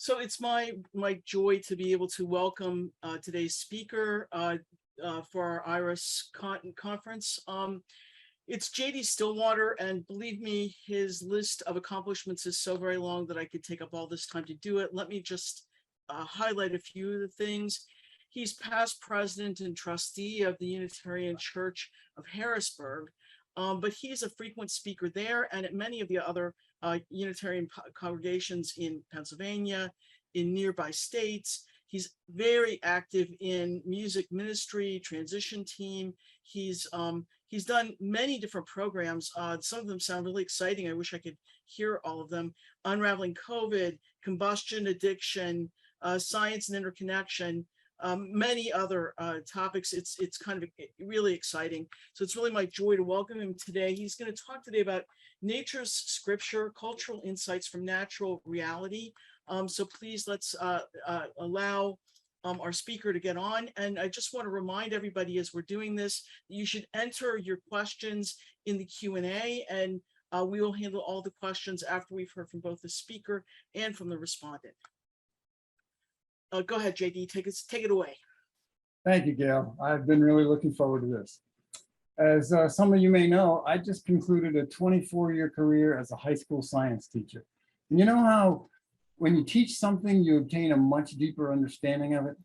So it's my joy to be able to welcome today's speaker for our IRAS conference. It's JD Stillwater, and believe me, his list of accomplishments is so very long that I could take up all this time to do it. Let me just highlight a few of the things. He's past president and trustee of the Unitarian Church of Harrisburg, but he's a frequent speaker there and at many of the other Unitarian congregations in Pennsylvania, in nearby states. He's very active in music ministry, transition team. He's done many different programs. Some of them sound really exciting. I wish I could hear all of them. Unraveling COVID, combustion addiction, science and interconnection, many other topics. It's kind of really exciting. So it's really my joy to welcome him today. He's going to talk today about nature's scripture, cultural insights from natural reality. So please let's allow our speaker to get on. And I just want to remind everybody as we're doing this, you should enter your questions in the Q&A, and we will handle all the questions after we've heard from both the speaker and from the respondent. Go ahead, JD, take it away. Thank you, Gail. I've been really looking forward to this. As some of you may know, I just concluded a 24-year career as a high school science teacher. And you know how when you teach something, you obtain a much deeper understanding of it?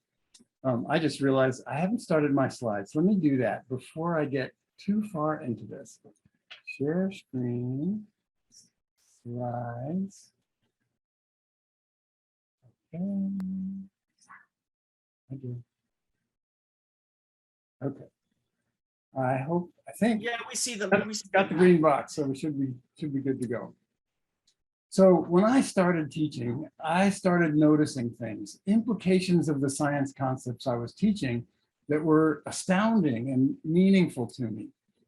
I just realized I haven't started my slides. Let me do that before I get too far into this. Share screen, slides. Okay. I do. Okay. I think. Yeah, we see them. Got the green box, so we should be good to go. So when I started teaching, I started noticing things, implications of the science concepts I was teaching that were astounding and meaningful to me.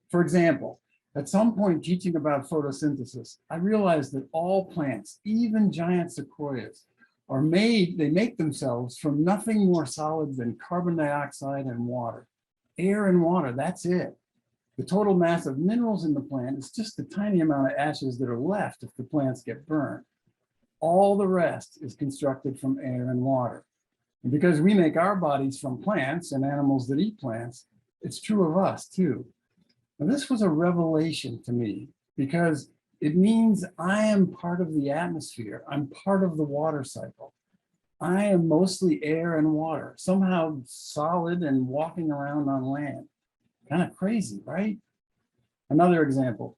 For example, at some point teaching about photosynthesis, I realized that all plants, even giant sequoias, they make themselves from nothing more solid than carbon dioxide and water. Air and water, that's it. The total mass of minerals in the plant is just the tiny amount of ashes that are left if the plants get burned. All the rest is constructed from air and water. And because we make our bodies from plants and animals that eat plants, it's true of us too. Now, this was a revelation to me because it means I am part of the atmosphere. I'm part of the water cycle. I am mostly air and water, somehow solid and walking around on land. Kind of crazy, right? Another example,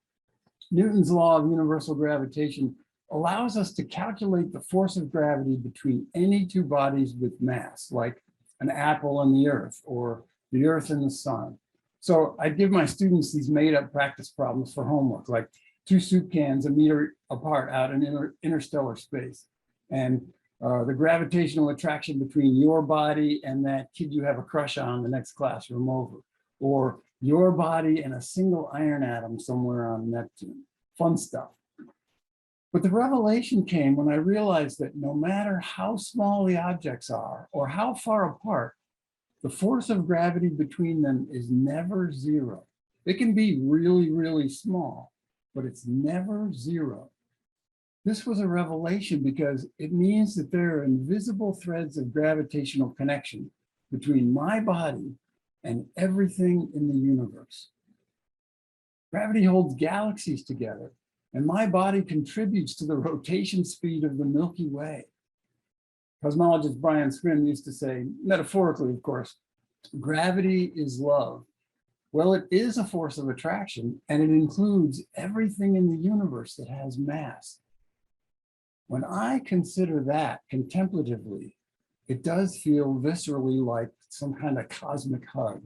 Newton's law of universal gravitation allows us to calculate the force of gravity between any two bodies with mass, like an apple and the earth, or the earth and the sun. So I give my students these made-up practice problems for homework, like two soup cans a meter apart out in interstellar space, and the gravitational attraction between your body and that kid you have a crush on the next classroom over, or your body and a single iron atom somewhere on Neptune. Fun stuff. But the revelation came when I realized that no matter how small the objects are or how far apart, the force of gravity between them is never zero. It can be really, really small, but it's never zero. This was a revelation because it means that there are invisible threads of gravitational connection between my body and everything in the universe. Gravity holds galaxies together, and my body contributes to the rotation speed of the Milky Way. Cosmologist Brian Scrim used to say, metaphorically, of course, gravity is love. Well, it is a force of attraction, and it includes everything in the universe that has mass. When I consider that contemplatively, it does feel viscerally like some kind of cosmic hug.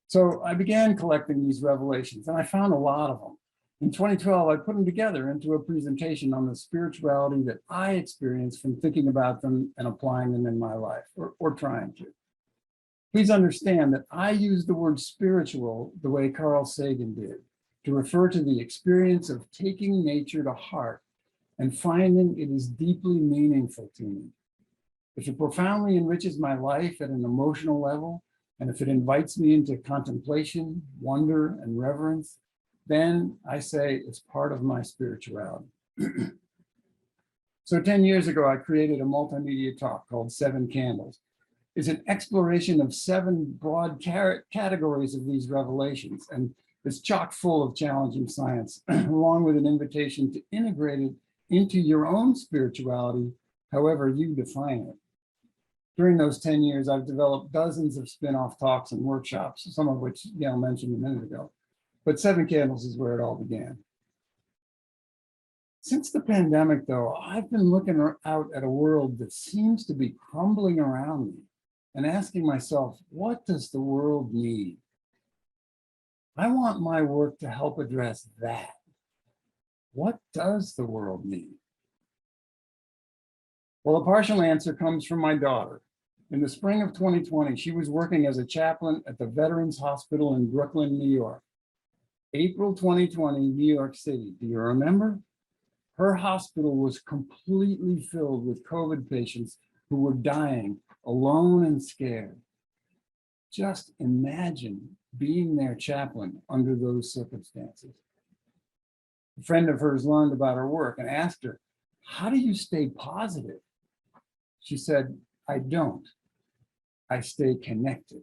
So I began collecting these revelations, and I found a lot of them. In 2012, I put them together into a presentation on the spirituality that I experienced from thinking about them and applying them in my life, or trying to. Please understand that I use the word spiritual the way Carl Sagan did, to refer to the experience of taking nature to heart and finding it is deeply meaningful to me. If it profoundly enriches my life at an emotional level, and if it invites me into contemplation, wonder, and reverence, then I say it's part of my spirituality. So 10 years ago, I created a multimedia talk called 7 Candles. It's an exploration of 7 broad categories of these revelations, and it's chock full of challenging science, along with an invitation to integrate it into your own spirituality, however you define it. During those 10 years, I've developed dozens of spin-off talks and workshops, some of which Gail mentioned a minute ago. But 7 Candles is where it all began. Since the pandemic, though, I've been looking out at a world that seems to be crumbling around me and asking myself, what does the world need? I want my work to help address that. What does the world need? Well, a partial answer comes from my daughter. In the spring of 2020, she was working as a chaplain at the Veterans Hospital in Brooklyn, New York. April 2020, New York City. Do you remember? Her hospital was completely filled with COVID patients who were dying alone and scared. Just imagine being their chaplain under those circumstances. A friend of hers learned about her work and asked her, how do you stay positive? She said, I don't. I stay connected.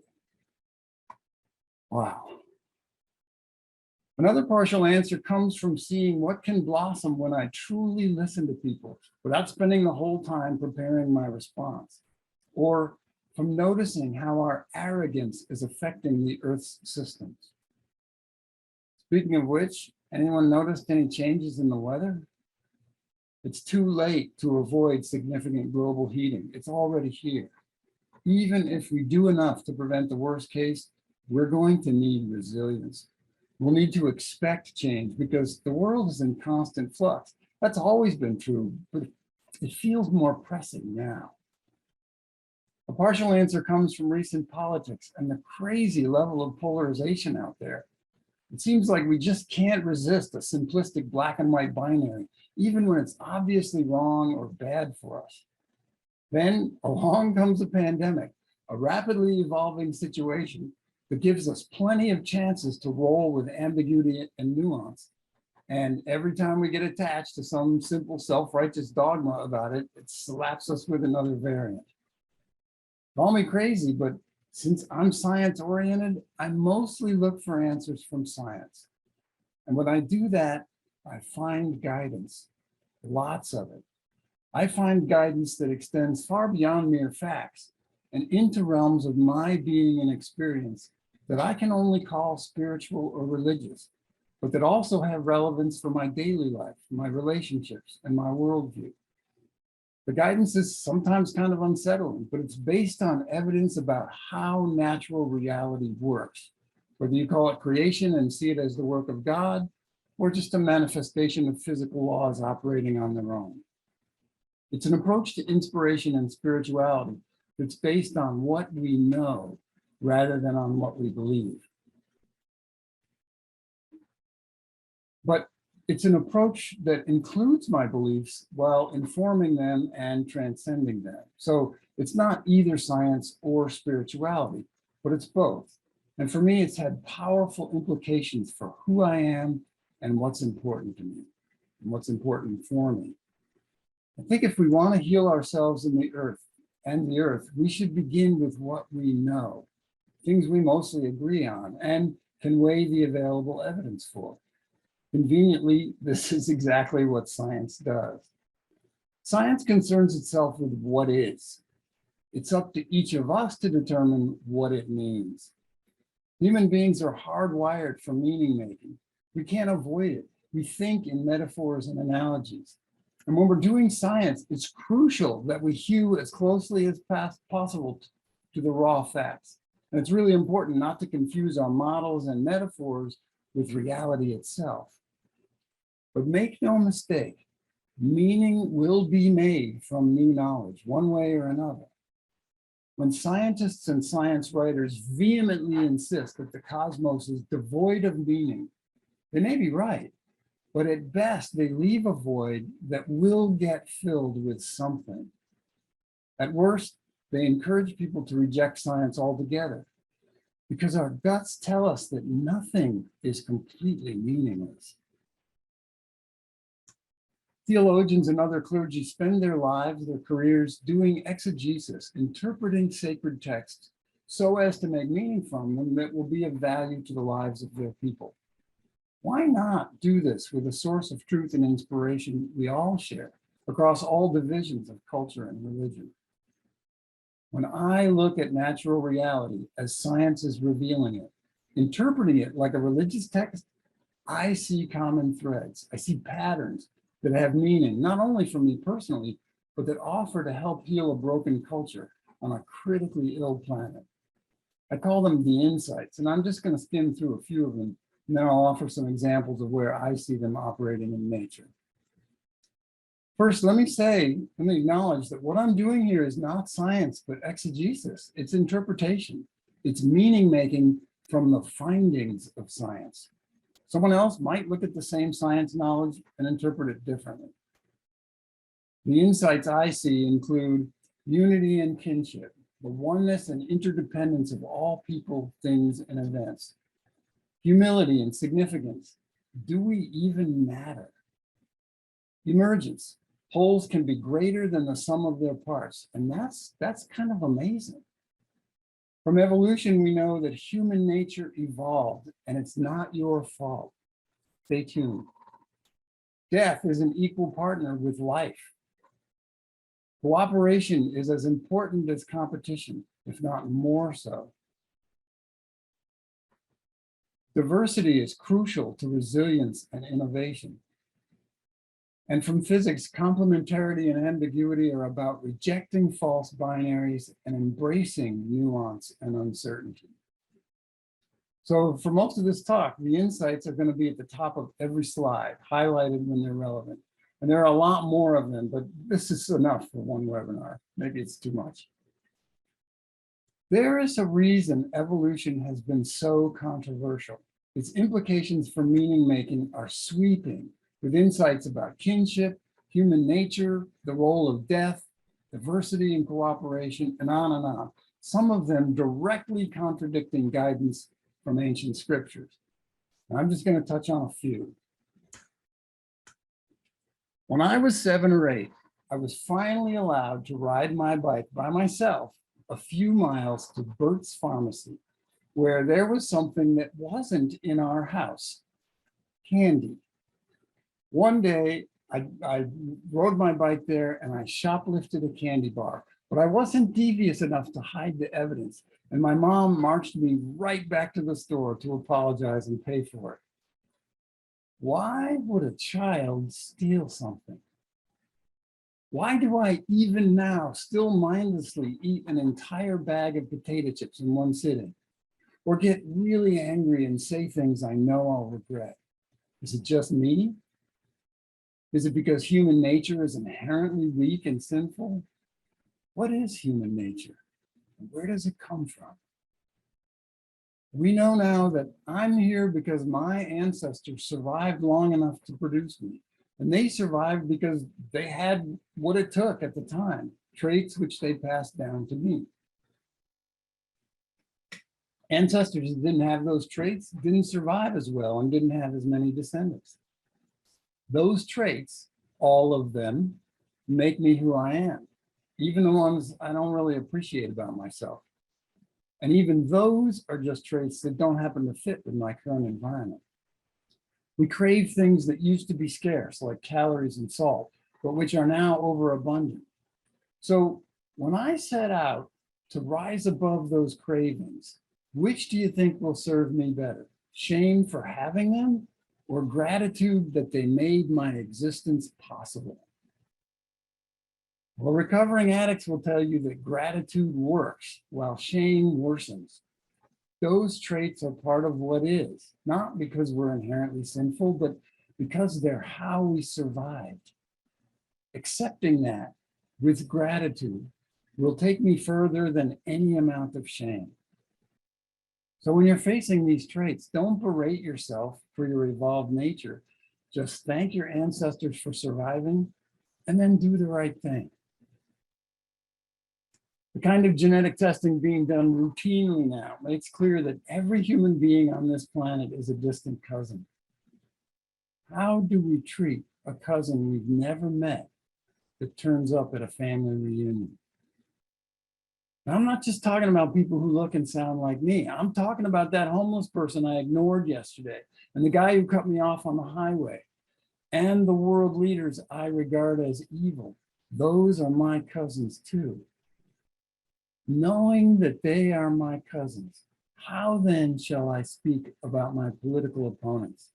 Wow. Another partial answer comes from seeing what can blossom when I truly listen to people without spending the whole time preparing my response, or from noticing how our arrogance is affecting the Earth's systems. Speaking of which, anyone noticed any changes in the weather? It's too late to avoid significant global heating. It's already here. Even if we do enough to prevent the worst case, we're going to need resilience. We'll need to expect change because the world is in constant flux. That's always been true, but it feels more pressing now. A partial answer comes from recent politics and the crazy level of polarization out there. It seems like we just can't resist a simplistic black and white binary, even when it's obviously wrong or bad for us. Then along comes a pandemic, a rapidly evolving situation that gives us plenty of chances to roll with ambiguity and nuance. And every time we get attached to some simple self-righteous dogma about it, it slaps us with another variant. Call me crazy, but since I'm science-oriented, I mostly look for answers from science. And when I do that, I find guidance, lots of it. I find guidance that extends far beyond mere facts and into realms of my being and experience that I can only call spiritual or religious, but that also have relevance for my daily life, my relationships, and my worldview. The guidance is sometimes kind of unsettling, but it's based on evidence about how natural reality works, whether you call it creation and see it as the work of God, or just a manifestation of physical laws operating on their own. It's an approach to inspiration and spirituality that's based on what we know rather than on what we believe. But it's an approach that includes my beliefs while informing them and transcending them. So it's not either science or spirituality, but it's both. And for me, it's had powerful implications for who I am and what's important to me and what's important for me. I think if we want to heal ourselves in the earth, we should begin with what we know, things we mostly agree on and can weigh the available evidence for. Conveniently, this is exactly what science does. Science concerns itself with what is. It's up to each of us to determine what it means. Human beings are hardwired for meaning making. We can't avoid it. We think in metaphors and analogies. And when we're doing science, it's crucial that we hew as closely as possible to the raw facts. And it's really important not to confuse our models and metaphors with reality itself. But make no mistake, meaning will be made from new knowledge, one way or another. When scientists and science writers vehemently insist that the cosmos is devoid of meaning, they may be right, but at best they leave a void that will get filled with something. At worst, they encourage people to reject science altogether because our guts tell us that nothing is completely meaningless. Theologians and other clergy spend their lives, their careers doing exegesis, interpreting sacred texts so as to make meaning from them that will be of value to the lives of their people. Why not do this with a source of truth and inspiration we all share across all divisions of culture and religion? When I look at natural reality as science is revealing it, interpreting it like a religious text, I see common threads. I see patterns that have meaning, not only for me personally, but that offer to help heal a broken culture on a critically ill planet. I call them the insights, and I'm just going to skim through a few of them, and then I'll offer some examples of where I see them operating in nature. First, let me acknowledge that what I'm doing here is not science, but exegesis. It's interpretation. It's meaning making from the findings of science. Someone else might look at the same science knowledge and interpret it differently. The insights I see include unity and kinship, the oneness and interdependence of all people, things, and events. Humility and significance. Do we even matter? Emergence. Wholes can be greater than the sum of their parts, and that's kind of amazing. From evolution, we know that human nature evolved, and it's not your fault. Stay tuned. Death is an equal partner with life. Cooperation is as important as competition, if not more so. Diversity is crucial to resilience and innovation. And from physics, complementarity and ambiguity are about rejecting false binaries and embracing nuance and uncertainty. So for most of this talk, the insights are going to be at the top of every slide, highlighted when they're relevant. And there are a lot more of them, but this is enough for one webinar. Maybe it's too much. There is a reason evolution has been so controversial. Its implications for meaning making are sweeping, with insights about kinship, human nature, the role of death, diversity and cooperation, and on and on. Some of them directly contradicting guidance from ancient scriptures. And I'm just going to touch on a few. When I was 7 or 8, I was finally allowed to ride my bike by myself a few miles to Bert's Pharmacy, where there was something that wasn't in our house: candy. One day, I rode my bike there and I shoplifted a candy bar, but I wasn't devious enough to hide the evidence. And my mom marched me right back to the store to apologize and pay for it. Why would a child steal something? Why do I even now still mindlessly eat an entire bag of potato chips in one sitting? Or get really angry and say things I know I'll regret? Is it just me? Is it because human nature is inherently weak and sinful? What is human nature? And where does it come from? We know now that I'm here because my ancestors survived long enough to produce me. And they survived because they had what it took at the time, traits which they passed down to me. Ancestors that didn't have those traits didn't survive as well and didn't have as many descendants. Those traits, all of them, make me who I am, even the ones I don't really appreciate about myself. And even those are just traits that don't happen to fit with my current environment. We crave things that used to be scarce, like calories and salt, but which are now overabundant. So when I set out to rise above those cravings, which do you think will serve me better? Shame for having them, or gratitude that they made my existence possible? Well, recovering addicts will tell you that gratitude works while shame worsens. Those traits are part of what is, not because we're inherently sinful, but because they're how we survived. Accepting that with gratitude will take me further than any amount of shame. So when you're facing these traits, don't berate yourself for your evolved nature. Just thank your ancestors for surviving and then do the right thing. The kind of genetic testing being done routinely now makes clear that every human being on this planet is a distant cousin. How do we treat a cousin we've never met that turns up at a family reunion. And I'm not just talking about people who look and sound like me. I'm talking about that homeless person I ignored yesterday, and the guy who cut me off on the highway, and the world leaders I regard as evil. Those are my cousins too. Knowing that they are my cousins, how then shall I speak about my political opponents?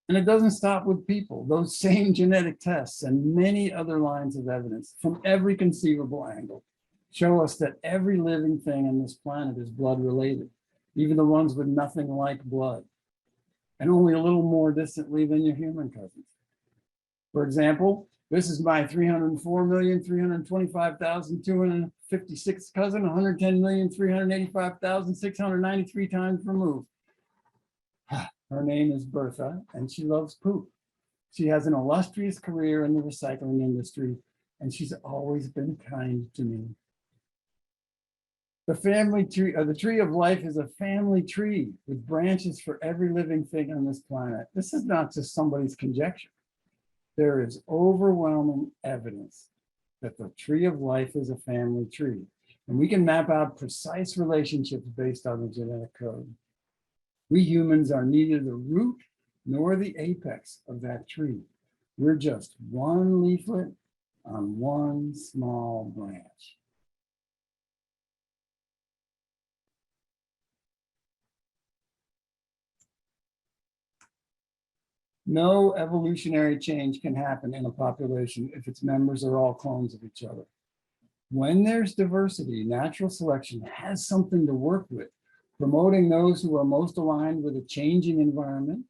And it doesn't stop with people. Those same genetic tests and many other lines of evidence from every conceivable angle show us that every living thing on this planet is blood related, even the ones with nothing like blood, and only a little more distantly than your human cousins. For example, this is my 304,325,256 cousin, 110,385,693 times removed. Her name is Bertha, and she loves poop. She has an illustrious career in the recycling industry, and she's always been kind to me. The family tree, the tree of life is a family tree with branches for every living thing on this planet. This is not just somebody's conjecture. There is overwhelming evidence that the tree of life is a family tree, and we can map out precise relationships based on the genetic code. We humans are neither the root nor the apex of that tree. We're just one leaflet on one small branch. No evolutionary change can happen in a population if its members are all clones of each other. When there's diversity, natural selection has something to work with, promoting those who are most aligned with a changing environment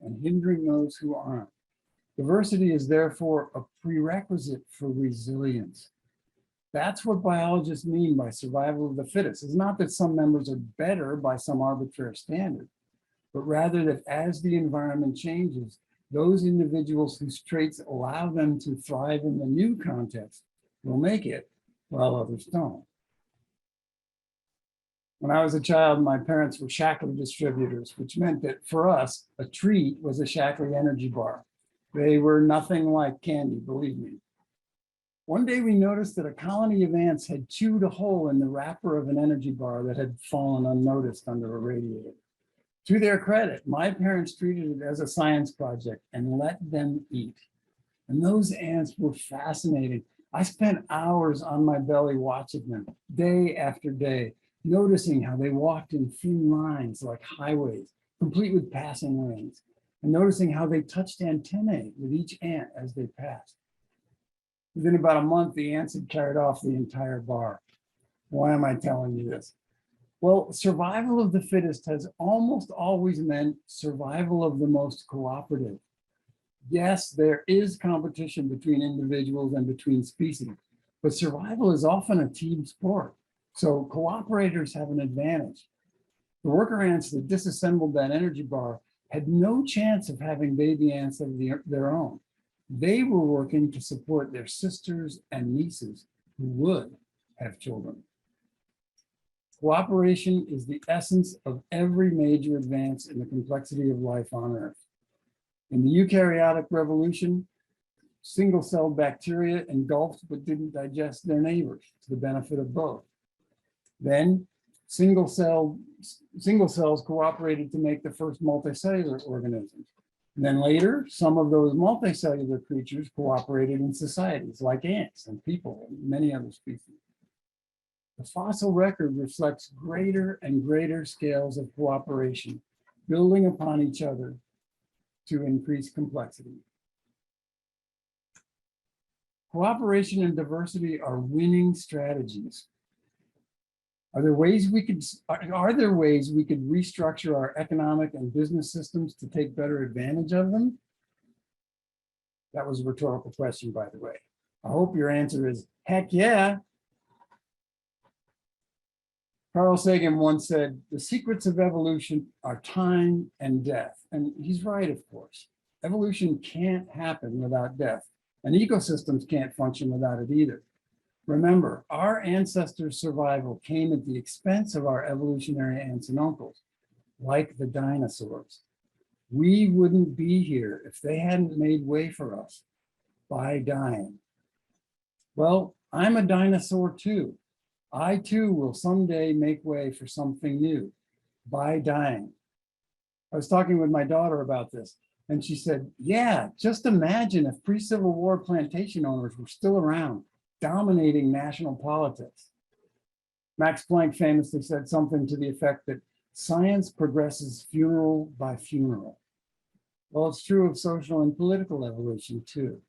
and hindering those who aren't. Diversity is therefore a prerequisite for resilience. That's what biologists mean by survival of the fittest. It's not that some members are better by some arbitrary standard, but rather that as the environment changes, those individuals whose traits allow them to thrive in the new context will make it, while others don't. When I was a child, my parents were Shaklee distributors, which meant that for us, a treat was a Shaklee energy bar. They were nothing like candy, believe me. One day we noticed that a colony of ants had chewed a hole in the wrapper of an energy bar that had fallen unnoticed under a radiator. To their credit, my parents treated it as a science project and let them eat. And those ants were fascinating. I spent hours on my belly watching them, day after day, noticing how they walked in thin lines like highways, complete with passing lanes, and noticing how they touched antennae with each ant as they passed. Within about a month, the ants had carried off the entire bar. Why am I telling you this? Well, survival of the fittest has almost always meant survival of the most cooperative. Yes, there is competition between individuals and between species, but survival is often a team sport. So cooperators have an advantage. The worker ants that disassembled that energy bar had no chance of having baby ants of their own. They were working to support their sisters and nieces who would have children. Cooperation is the essence of every major advance in the complexity of life on Earth. In the eukaryotic revolution, single-celled bacteria engulfed but didn't digest their neighbors to the benefit of both. Then single cells cooperated to make the first multicellular organisms. And then later, some of those multicellular creatures cooperated in societies like ants and people and many other species. The fossil record reflects greater and greater scales of cooperation, building upon each other to increase complexity. Cooperation and diversity are winning strategies. Are there ways we could restructure our economic and business systems to take better advantage of them? That was a rhetorical question, by the way. I hope your answer is, heck yeah. Carl Sagan once said, the secrets of evolution are time and death. And he's right, of course. Evolution can't happen without death, and ecosystems can't function without it either. Remember, our ancestors' survival came at the expense of our evolutionary aunts and uncles, like the dinosaurs. We wouldn't be here if they hadn't made way for us by dying. Well, I'm a dinosaur too. I too will someday make way for something new by dying. I was talking with my daughter about this, and she said, yeah, just imagine if pre-Civil War plantation owners were still around, dominating national politics. Max Planck famously said something to the effect that science progresses funeral by funeral. Well, it's true of social and political evolution too.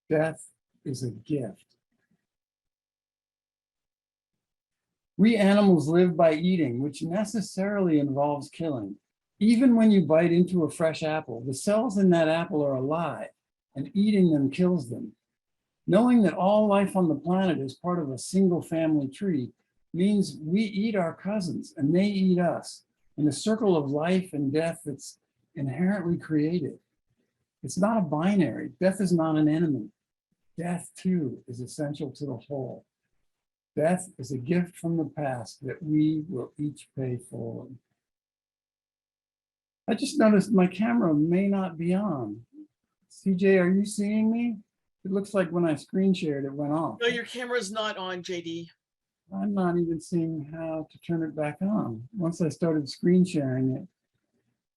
Death is a gift. We animals live by eating, which necessarily involves killing. Even when you bite into a fresh apple, the cells in that apple are alive, and eating them kills them. Knowing that all life on the planet is part of a single family tree means we eat our cousins and they eat us in a circle of life and death that's inherently created. It's not a binary. Death is not an enemy. Death too is essential to the whole. Death is a gift from the past that we will each pay forward. I just noticed my camera may not be on. CJ, are you seeing me? It looks like when I screen shared, it went off. No, your camera's not on, JD. I'm not even seeing how to turn it back on. Once I started screen sharing it,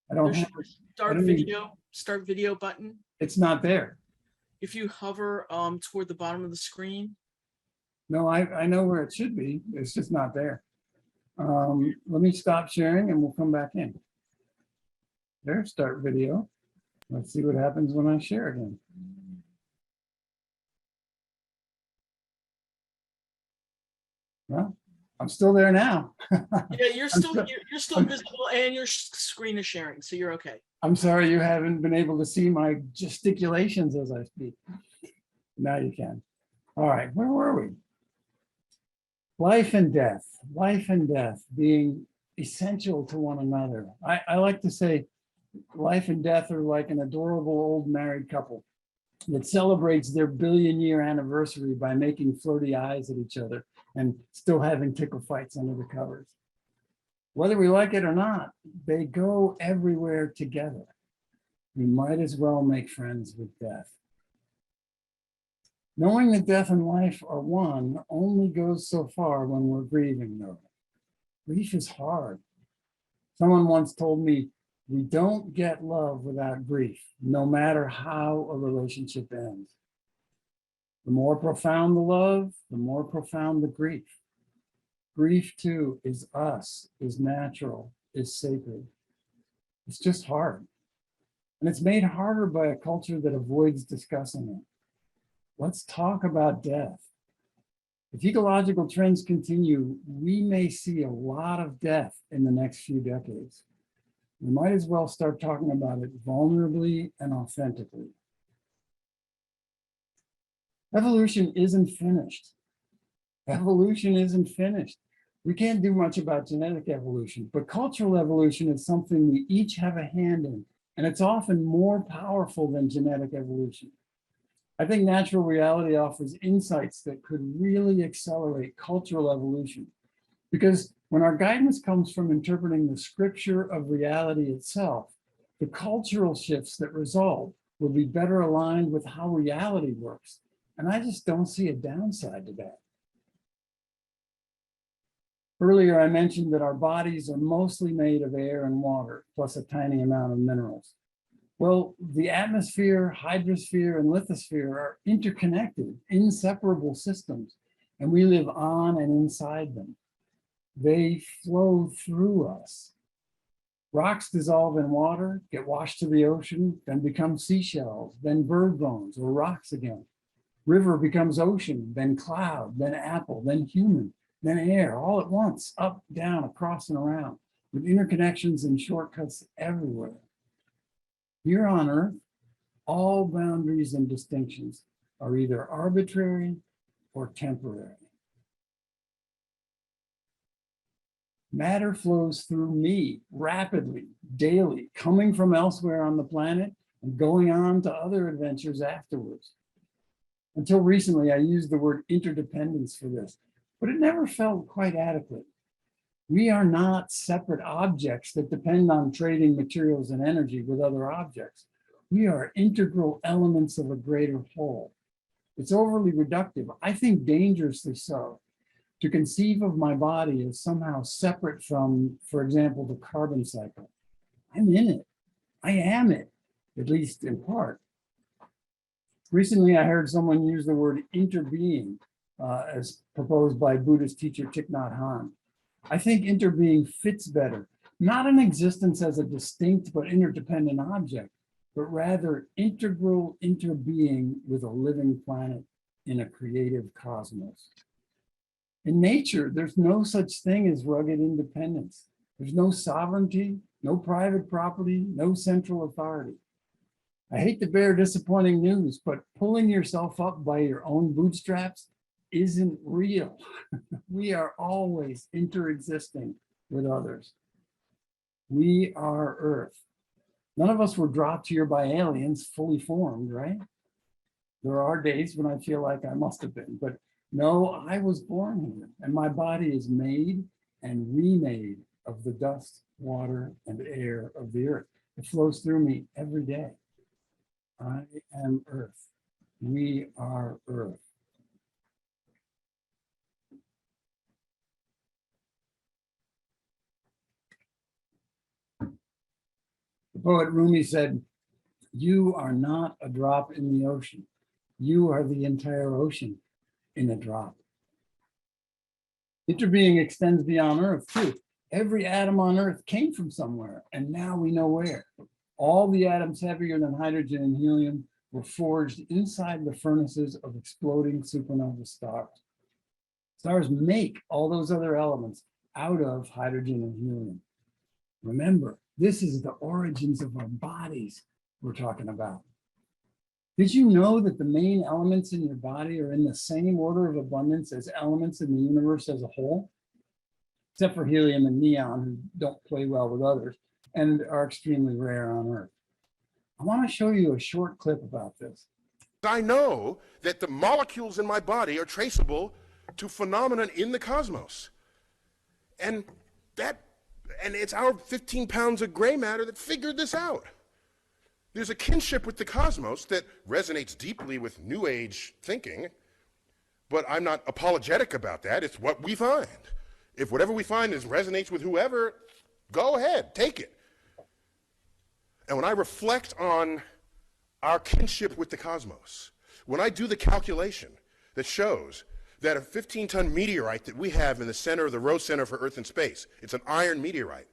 I don't There's have your start video button. it's not there. If you hover toward the bottom of the screen. No, I know where it should be. It's just not there. Let me stop sharing and we'll come back in. There, start video. Let's see what happens when I share again. Well, I'm still there now. Yeah, you're still visible and your screen is sharing, so you're okay. I'm sorry you haven't been able to see my gesticulations as I speak. Now you can. All right, where were we? Life and death being essential to one another. I like to say life and death are like an adorable old married couple that celebrates their billion-year anniversary by making flirty eyes at each other and still having tickle fights under the covers. Whether we like it or not, they go everywhere together. We might as well make friends with death. Knowing that death and life are one only goes so far when we're grieving, though. Grief is hard. Someone once told me, we don't get love without grief, no matter how a relationship ends. The more profound the love, the more profound the grief. Grief, too, is us, is natural, is sacred. It's just hard. And it's made harder by a culture that avoids discussing it. Let's talk about death. If ecological trends continue, we may see a lot of death in the next few decades. We might as well start talking about it vulnerably and authentically. Evolution isn't finished. Evolution isn't finished. We can't do much about genetic evolution, but cultural evolution is something we each have a hand in, and it's often more powerful than genetic evolution. I think natural reality offers insights that could really accelerate cultural evolution, because when our guidance comes from interpreting the scripture of reality itself, the cultural shifts that result will be better aligned with how reality works. And I just don't see a downside to that. Earlier, I mentioned that our bodies are mostly made of air and water, plus a tiny amount of minerals. Well, the atmosphere, hydrosphere, and lithosphere are interconnected, inseparable systems, and we live on and inside them. They flow through us. Rocks dissolve in water, get washed to the ocean, then become seashells, then bird bones or rocks again. River becomes ocean, then cloud, then apple, then human, then air, all at once, up, down, across, and around, with interconnections and shortcuts everywhere. Here on Earth, all boundaries and distinctions are either arbitrary or temporary. Matter flows through me rapidly, daily, coming from elsewhere on the planet and going on to other adventures afterwards. Until recently, I used the word interdependence for this, but it never felt quite adequate. We are not separate objects that depend on trading materials and energy with other objects. We are integral elements of a greater whole. It's overly reductive, I think dangerously so, to conceive of my body as somehow separate from, for example, the carbon cycle. I'm in it. I am it, at least in part. Recently, I heard someone use the word interbeing as proposed by Buddhist teacher Thich Nhat Hanh. I think interbeing fits better, not an existence as a distinct but interdependent object, but rather integral interbeing with a living planet in a creative cosmos. In nature, there's no such thing as rugged independence. There's no sovereignty, no private property, no central authority. I hate to bear disappointing news, but pulling yourself up by your own bootstraps isn't real. We are always interexisting with others. We are Earth. None of us were dropped here by aliens fully formed, right? There are days when I feel like I must have been, but no, I was born here, and my body is made and remade of the dust, water, and air of the earth. It flows through me every day. I am Earth. We are Earth. The poet Rumi said, "You are not a drop in the ocean. You are the entire ocean in a drop." Interbeing extends beyond Earth too. Every atom on Earth came from somewhere, and now we know where. All the atoms heavier than hydrogen and helium were forged inside the furnaces of exploding supernova stars. Stars make all those other elements out of hydrogen and helium. Remember, this is the origins of our bodies we're talking about. Did you know that the main elements in your body are in the same order of abundance as elements in the universe as a whole? Except for helium and neon, who don't play well with others and are extremely rare on Earth. I want to show you a short clip about this. I know that the molecules in my body are traceable to phenomena in the cosmos. And it's our 15 pounds of gray matter that figured this out. There's a kinship with the cosmos that resonates deeply with New Age thinking, but I'm not apologetic about that. It's what we find. If whatever we find resonates with whoever, go ahead, take it. And when I reflect on our kinship with the cosmos, when I do the calculation that shows that a 15-ton meteorite that we have in the center of the Rose Center for Earth and Space, it's an iron meteorite.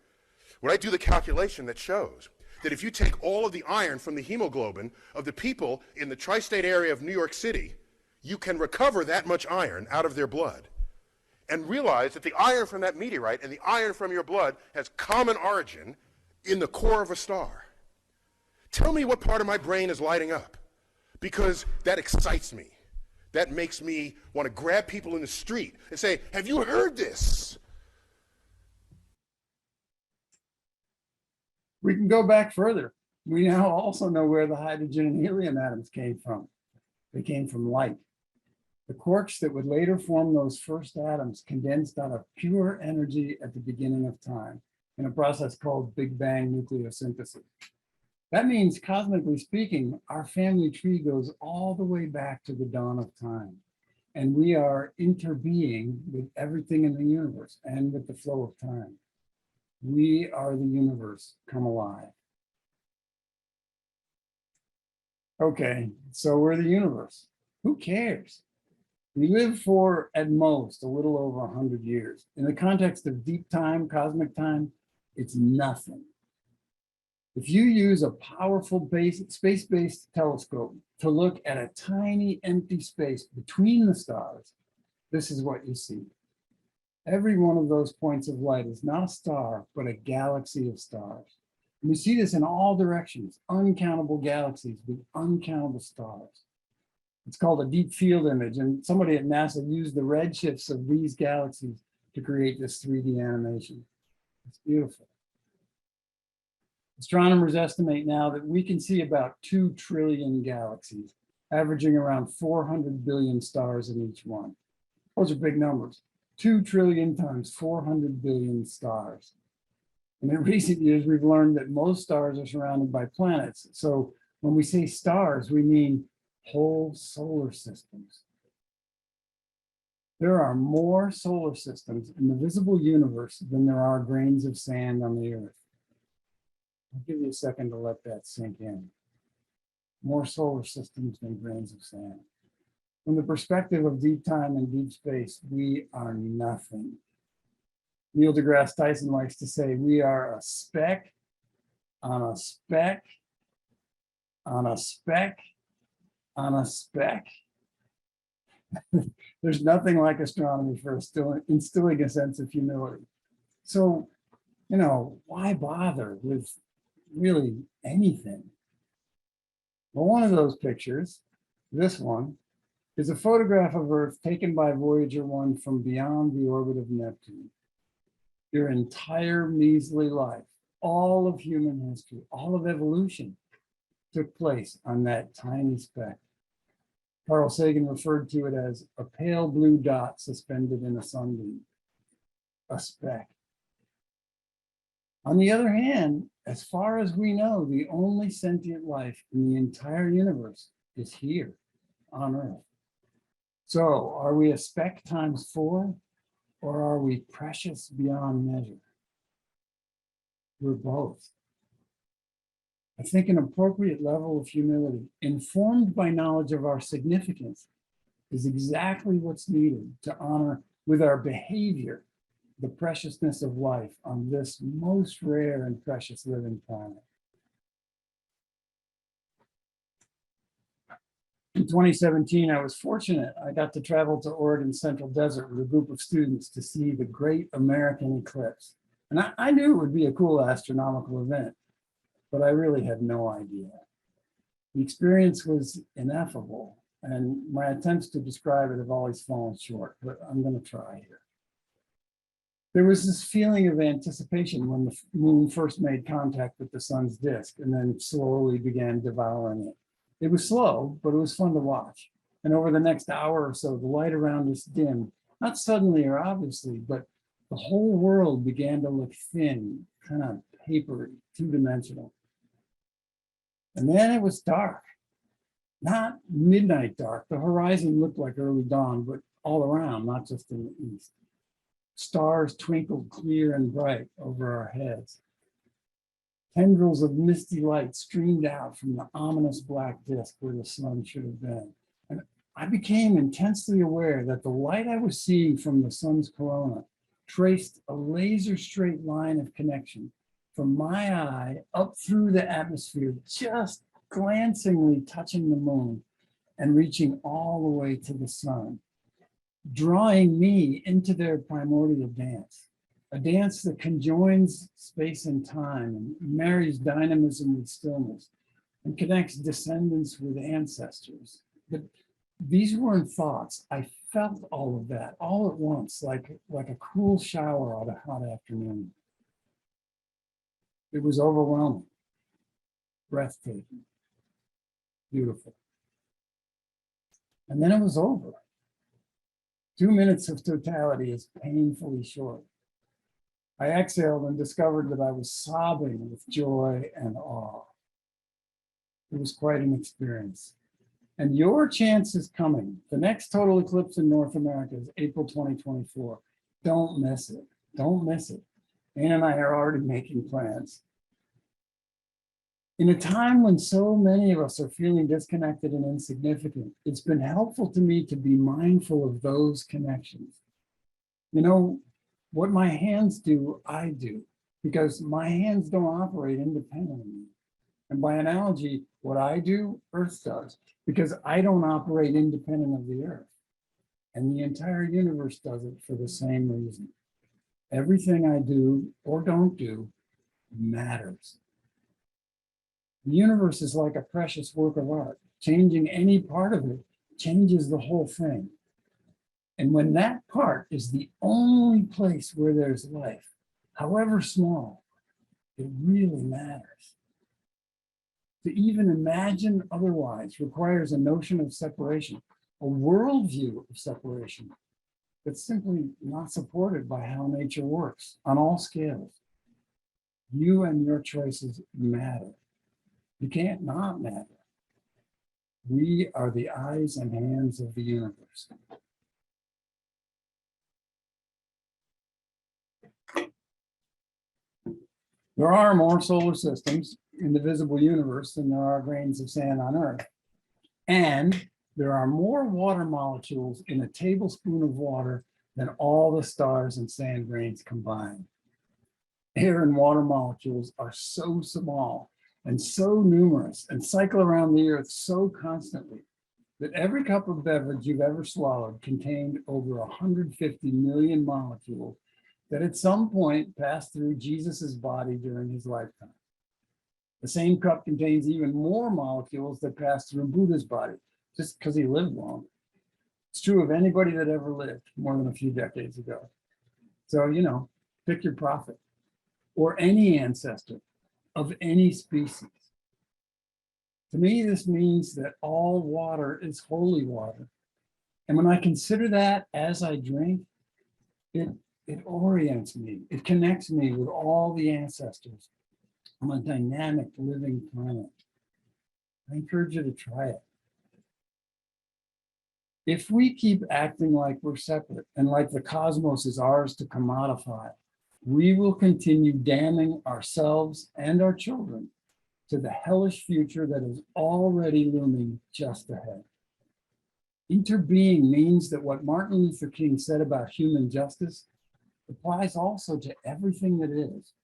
When I do the calculation that shows that if you take all of the iron from the hemoglobin of the people in the tri-state area of New York City, you can recover that much iron out of their blood and realize that the iron from that meteorite and the iron from your blood has common origin in the core of a star. Tell me what part of my brain is lighting up, because that excites me. That makes me want to grab people in the street and say, have you heard this? We can go back further. We now also know where the hydrogen and helium atoms came from. They came from light. The quarks that would later form those first atoms condensed out of pure energy at the beginning of time in a process called Big Bang nucleosynthesis. That means, cosmically speaking, our family tree goes all the way back to the dawn of time. And we are interbeing with everything in the universe and with the flow of time. We are the universe come alive. Okay, so we're the universe. Who cares? We live for, at most, a little over 100 years. In the context of deep time, cosmic time, it's nothing. If you use a powerful space-based telescope to look at a tiny empty space between the stars, this is what you see. Every one of those points of light is not a star, but a galaxy of stars. And we see this in all directions, uncountable galaxies with uncountable stars. It's called a deep field image, and somebody at NASA used the redshifts of these galaxies to create this 3D animation. It's beautiful. Astronomers estimate now that we can see about 2 trillion galaxies, averaging around 400 billion stars in each one. Those are big numbers. 2 trillion times 400 billion stars. And in recent years, we've learned that most stars are surrounded by planets. So when we say stars, we mean whole solar systems. There are more solar systems in the visible universe than there are grains of sand on the Earth. I'll give you a second to let that sink in. More solar systems than grains of sand. From the perspective of deep time and deep space, we are nothing. Neil deGrasse Tyson likes to say, we are a speck on a speck on a speck on a speck. There's nothing like astronomy for instilling a sense of humility. So, you know, why bother with really anything? Well, one of those pictures, this one, is a photograph of Earth taken by Voyager 1 from beyond the orbit of Neptune. Your entire measly life, all of human history, all of evolution took place on that tiny speck. Carl Sagan referred to it as a pale blue dot suspended in a sunbeam, a speck. On the other hand, as far as we know, the only sentient life in the entire universe is here on Earth. So are we a speck times 4, or are we precious beyond measure? We're both. I think an appropriate level of humility, informed by knowledge of our significance, is exactly what's needed to honor with our behavior the preciousness of life on this most rare and precious living planet. In 2017, I was fortunate. I got to travel to Oregon's Central Desert with a group of students to see the Great American Eclipse. And I knew it would be a cool astronomical event, but I really had no idea. The experience was ineffable, and my attempts to describe it have always fallen short, but I'm going to try here. There was this feeling of anticipation when the moon first made contact with the sun's disk and then slowly began devouring it. It was slow, but it was fun to watch. And over the next hour or so, the light around us dimmed, not suddenly or obviously, but the whole world began to look thin, kind of papery, two-dimensional. And then it was dark, not midnight dark. The horizon looked like early dawn, but all around, not just in the east. Stars twinkled clear and bright over our heads. Tendrils of misty light streamed out from the ominous black disk where the sun should have been. And I became intensely aware that the light I was seeing from the sun's corona traced a laser straight line of connection from my eye up through the atmosphere, just glancingly touching the moon and reaching all the way to the sun, drawing me into their primordial dance, a dance that conjoins space and time and marries dynamism with stillness and connects descendants with ancestors. But these weren't thoughts. I felt all of that all at once, like a cool shower on a hot afternoon. It was overwhelming, breathtaking, beautiful. And then it was over. 2 minutes of totality is painfully short. I exhaled and discovered that I was sobbing with joy and awe. It was quite an experience. And your chance is coming. The next total eclipse in North America is April 2024. Don't miss it. Don't miss it. Anne and I are already making plans. In a time when so many of us are feeling disconnected and insignificant, it's been helpful to me to be mindful of those connections. You know, what my hands do, I do, because my hands don't operate independently. And by analogy, what I do, Earth does, because I don't operate independent of the Earth. And the entire universe does it for the same reason. Everything I do or don't do matters. The universe is like a precious work of art. Changing any part of it changes the whole thing. And when that part is the only place where there's life, however small, it really matters. To even imagine otherwise requires a notion of separation, a worldview of separation. that's simply not supported by how nature works on all scales. You and your choices matter. You can't not matter. We are the eyes and hands of the universe. There are more solar systems in the visible universe than there are grains of sand on Earth. And there are more water molecules in a tablespoon of water than all the stars and sand grains combined. Air and water molecules are so small and so numerous and cycle around the Earth so constantly that every cup of beverage you've ever swallowed contained over 150 million molecules that at some point passed through Jesus's body during his lifetime. The same cup contains even more molecules that passed through Buddha's body, just because he lived long. It's true of anybody that ever lived more than a few decades ago. So, you know, pick your prophet or any ancestor of any species. To me, this means that all water is holy water. And when I consider that as I drink, it orients me, it connects me with all the ancestors on a dynamic living planet. I encourage you to try it. If we keep acting like we're separate and like the cosmos is ours to commodify, we will continue damning ourselves and our children to the hellish future that is already looming just ahead. Interbeing means that what Martin Luther King said about human justice applies also to everything that is.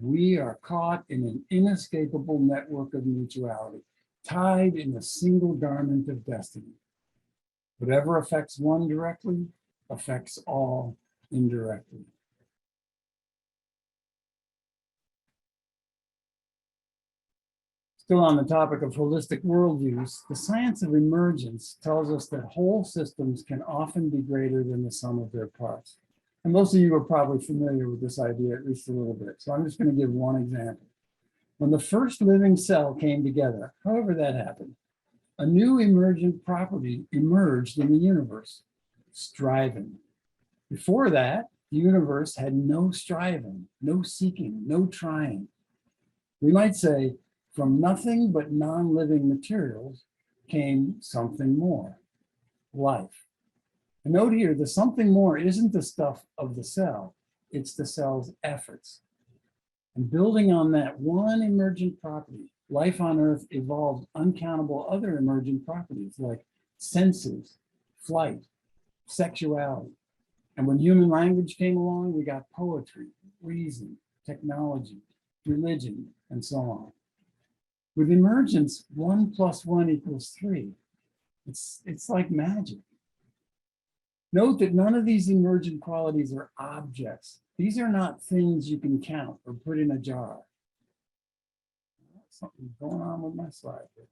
We are caught in an inescapable network of mutuality, tied in a single garment of destiny. Whatever affects one directly affects all indirectly. Still on the topic of holistic worldviews, the science of emergence tells us that whole systems can often be greater than the sum of their parts. And most of you are probably familiar with this idea, at least a little bit. So I'm just going to give one example. When the first living cell came together, however that happened, a new emergent property emerged in the universe, striving. Before that, the universe had no striving, no seeking, no trying. We might say, from nothing but non-living materials came something more, life. And note here, the something more isn't the stuff of the cell, it's the cell's efforts. And building on that one emergent property, life on Earth evolved uncountable other emergent properties like senses, flight, sexuality. And when human language came along, we got poetry, reason, technology, religion, and so on. With emergence, 1 + 1 = 3. It's like magic. Note that none of these emergent qualities are objects. These are not things you can count or put in a jar. Something's going on with my slide here.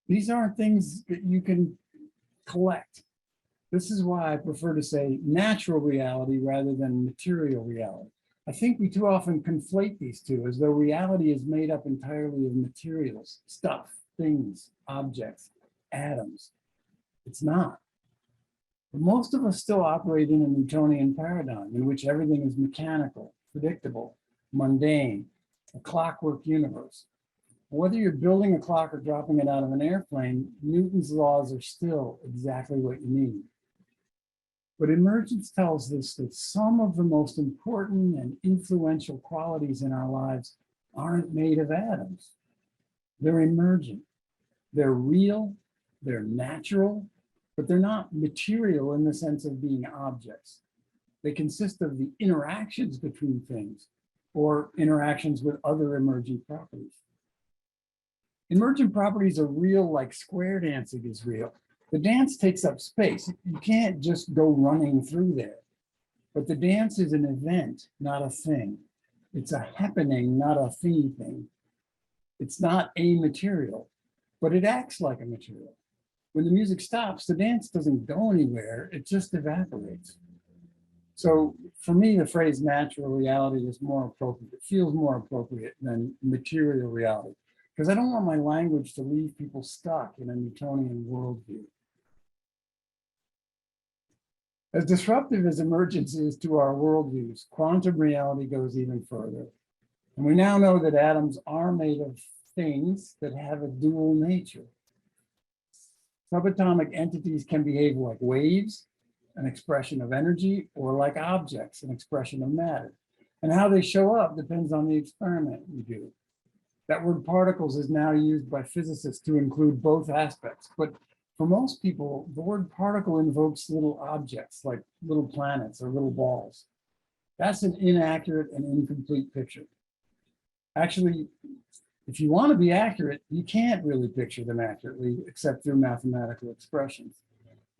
These aren't things that you can collect. This is why I prefer to say natural reality rather than material reality. I think we too often conflate these two as though reality is made up entirely of materials, stuff, things, objects, atoms. It's not. But most of us still operate in a Newtonian paradigm in which everything is mechanical, predictable, mundane, a clockwork universe. Whether you're building a clock or dropping it out of an airplane, Newton's laws are still exactly what you need. But emergence tells us that some of the most important and influential qualities in our lives aren't made of atoms. They're emergent. They're real, they're natural, but they're not material in the sense of being objects. They consist of the interactions between things or interactions with other emergent properties. Emergent properties are real like square dancing is real. The dance takes up space. You can't just go running through there. But the dance is an event, not a thing. It's a happening, not a thingy thing. It's not a material, but it acts like a material. When the music stops, the dance doesn't go anywhere, it just evaporates. So for me, the phrase natural reality is more appropriate. It feels more appropriate than material reality, because I don't want my language to leave people stuck in a Newtonian worldview. As disruptive as emergence is to our worldviews, quantum reality goes even further. And we now know that atoms are made of things that have a dual nature. Subatomic entities can behave like waves, an expression of energy, or like objects, an expression of matter. And how they show up depends on the experiment we do. That word particles is now used by physicists to include both aspects, but for most people, the word particle invokes little objects like little planets or little balls. That's an inaccurate and incomplete picture. Actually, if you want to be accurate, you can't really picture them accurately except through mathematical expressions.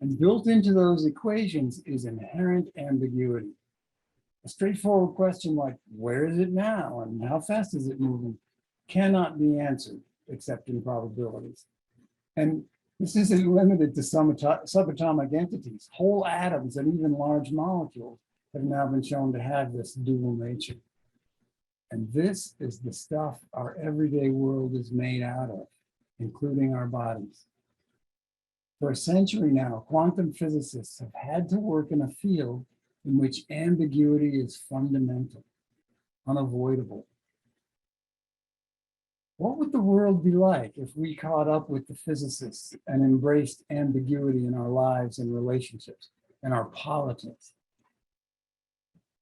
And built into those equations is inherent ambiguity. A straightforward question like, where is it now and how fast is it moving, cannot be answered except in probabilities. And this isn't limited to subatomic entities. Whole atoms and even large molecules have now been shown to have this dual nature. And this is the stuff our everyday world is made out of, including our bodies. For a century now, quantum physicists have had to work in a field in which ambiguity is fundamental, unavoidable. What would the world be like if we caught up with the physicists and embraced ambiguity in our lives and relationships and our politics?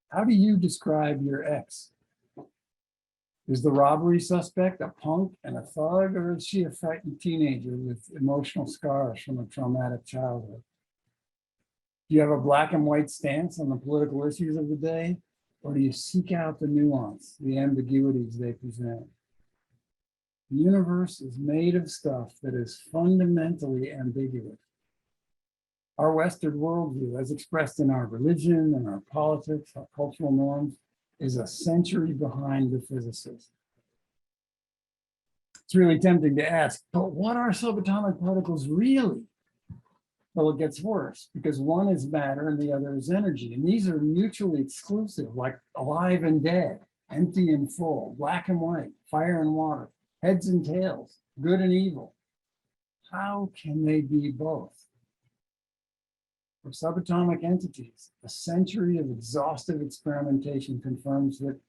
How do you describe your ex? Is the robbery suspect a punk and a thug, or is she a frightened teenager with emotional scars from a traumatic childhood? Do you have a black and white stance on the political issues of the day, or do you seek out the nuance, the ambiguities they present? The universe is made of stuff that is fundamentally ambiguous. Our Western worldview, as expressed in our religion and our politics, our cultural norms, is a century behind the physicists. It's really tempting to ask, but what are subatomic particles really? Well, it gets worse because one is matter and the other is energy. And these are mutually exclusive, like alive and dead, empty and full, black and white, fire and water, heads and tails, good and evil. How can they be both? For subatomic entities, a century of exhaustive experimentation confirms that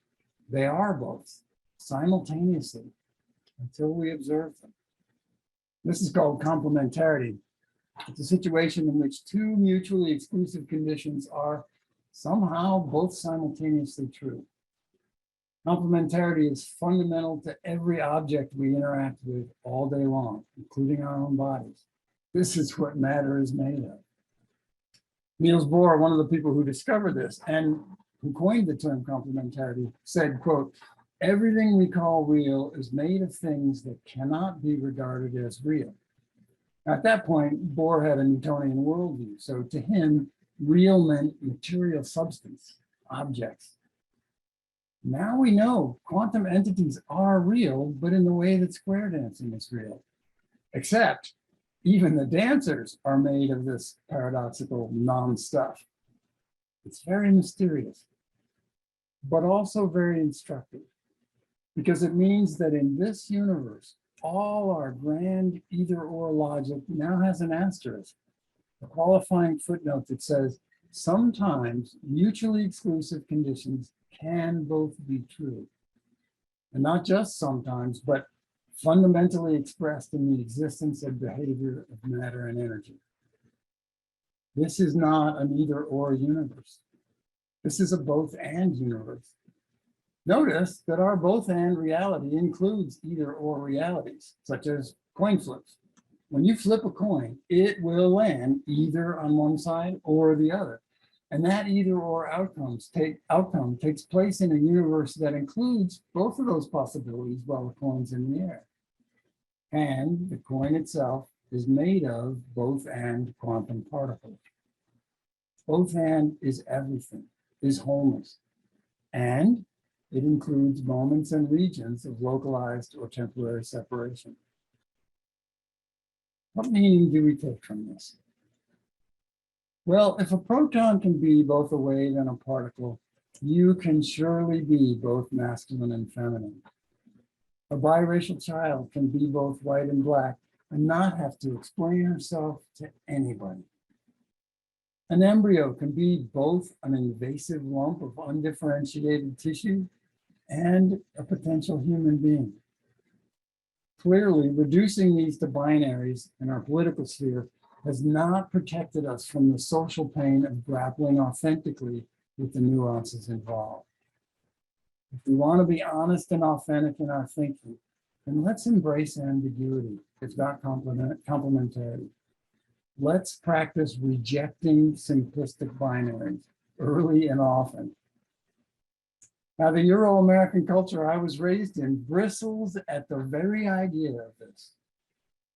they are both simultaneously until we observe them. This is called complementarity. It's a situation in which two mutually exclusive conditions are somehow both simultaneously true. Complementarity is fundamental to every object we interact with all day long, including our own bodies. This is what matter is made of. Niels Bohr, one of the people who discovered this and who coined the term complementarity, said, quote, "Everything we call real is made of things that cannot be regarded as real." At that point, Bohr had a Newtonian worldview. So to him, real meant material substance, objects. Now we know quantum entities are real, but in the way that square dancing is real. Except even the dancers are made of this paradoxical non-stuff. It's very mysterious, but also very instructive, because it means that in this universe, all our grand either-or logic now has an asterisk, a qualifying footnote that says, sometimes mutually exclusive conditions can both be true. And not just sometimes, but fundamentally expressed in the existence and behavior of matter and energy. This is not an either-or universe. This is a both-and universe. Notice that our both-and reality includes either-or realities, such as coin flips. When you flip a coin, it will land either on one side or the other. And that either-or outcome takes place in a universe that includes both of those possibilities while the coin's in the air. And the coin itself is made of both-and quantum particles. Both-and is everything, is wholeness. And it includes moments and regions of localized or temporary separation. What meaning do we take from this? Well, if a proton can be both a wave and a particle, you can surely be both masculine and feminine. A biracial child can be both white and black and not have to explain herself to anybody. An embryo can be both an invasive lump of undifferentiated tissue and a potential human being. Clearly, reducing these to binaries in our political sphere has not protected us from the social pain of grappling authentically with the nuances involved. If we want to be honest and authentic in our thinking, then let's embrace ambiguity, if not complementarity. Let's practice rejecting simplistic binaries early and often. Now, the Euro-American culture I was raised in bristles at the very idea of this.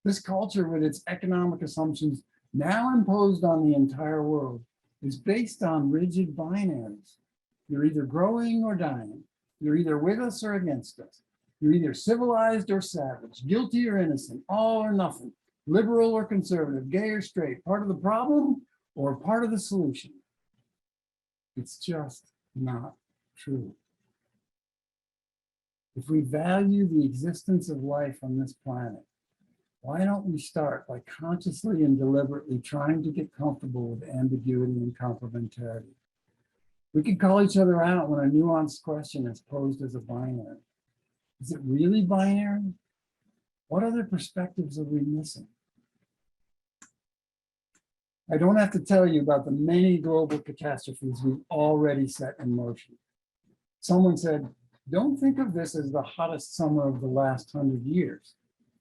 This culture, with its economic assumptions now imposed on the entire world, is based on rigid binaries. You're either growing or dying. You're either with us or against us. You're either civilized or savage, guilty or innocent, all or nothing, liberal or conservative, gay or straight, part of the problem or part of the solution. It's just not true. If we value the existence of life on this planet, why don't we start by consciously and deliberately trying to get comfortable with ambiguity and complementarity? We can call each other out when a nuanced question is posed as a binary. Is it really binary? What other perspectives are we missing? I don't have to tell you about the many global catastrophes we've already set in motion. Someone said, don't think of this as the hottest summer of the last 100 years.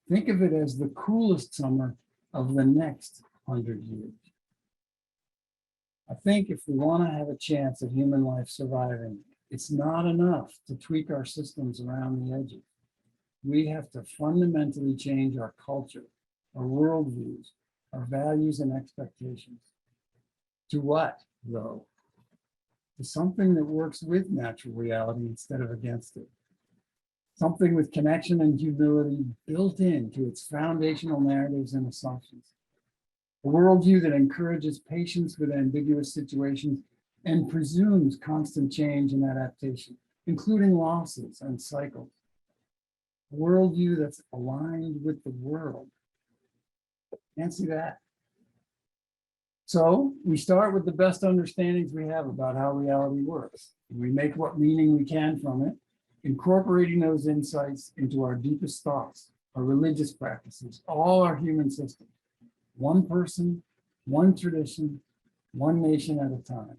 Think of it as the coolest summer of the next 100 years. I think if we want to have a chance of human life surviving, it's not enough to tweak our systems around the edges. We have to fundamentally change our culture, our worldviews, our values and expectations. To what, though? To something that works with natural reality instead of against it. Something with connection and humility built into its foundational narratives and assumptions. A worldview that encourages patience with ambiguous situations and presumes constant change and adaptation, including losses and cycles. A worldview that's aligned with the world. Can't see that. So we start with the best understandings we have about how reality works. We make what meaning we can from it, incorporating those insights into our deepest thoughts, our religious practices, all our human systems. One person, one tradition, one nation at a time.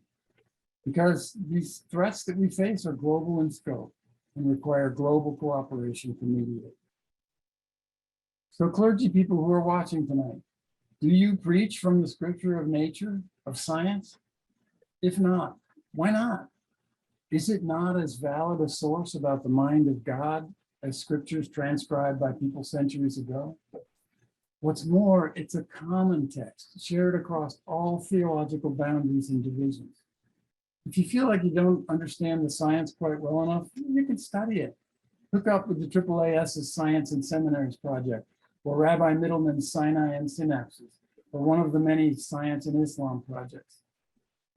Because these threats that we face are global in scope and require global cooperation to mediate. So clergy people who are watching tonight, do you preach from the scripture of nature, of science? If not, why not? Is it not as valid a source about the mind of God as scriptures transcribed by people centuries ago? What's more, it's a common text shared across all theological boundaries and divisions. If you feel like you don't understand the science quite well enough, you can study it. Hook up with the AAAS's Science and Seminaries project, or Rabbi Middleman's Sinai and Synapses, or one of the many Science and Islam projects.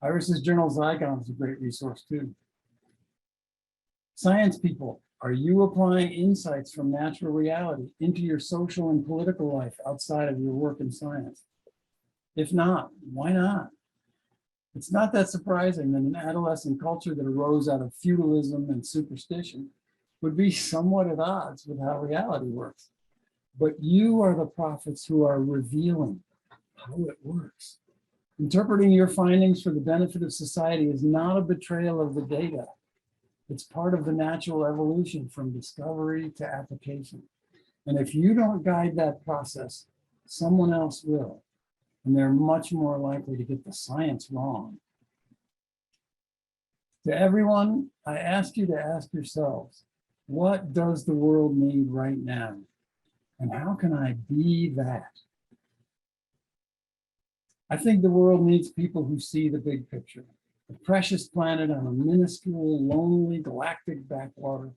IRAS's journal Zygon is a great resource too. Science people, are you applying insights from natural reality into your social and political life outside of your work in science? If not, why not? It's not that surprising that an adolescent culture that arose out of feudalism and superstition would be somewhat at odds with how reality works. But you are the prophets who are revealing how it works. Interpreting your findings for the benefit of society is not a betrayal of the data. It's part of the natural evolution from discovery to application. And if you don't guide that process, someone else will. And they're much more likely to get the science wrong. To everyone, I ask you to ask yourselves, what does the world need right now? And how can I be that? I think the world needs people who see the big picture. A precious planet on a minuscule, lonely, galactic backwater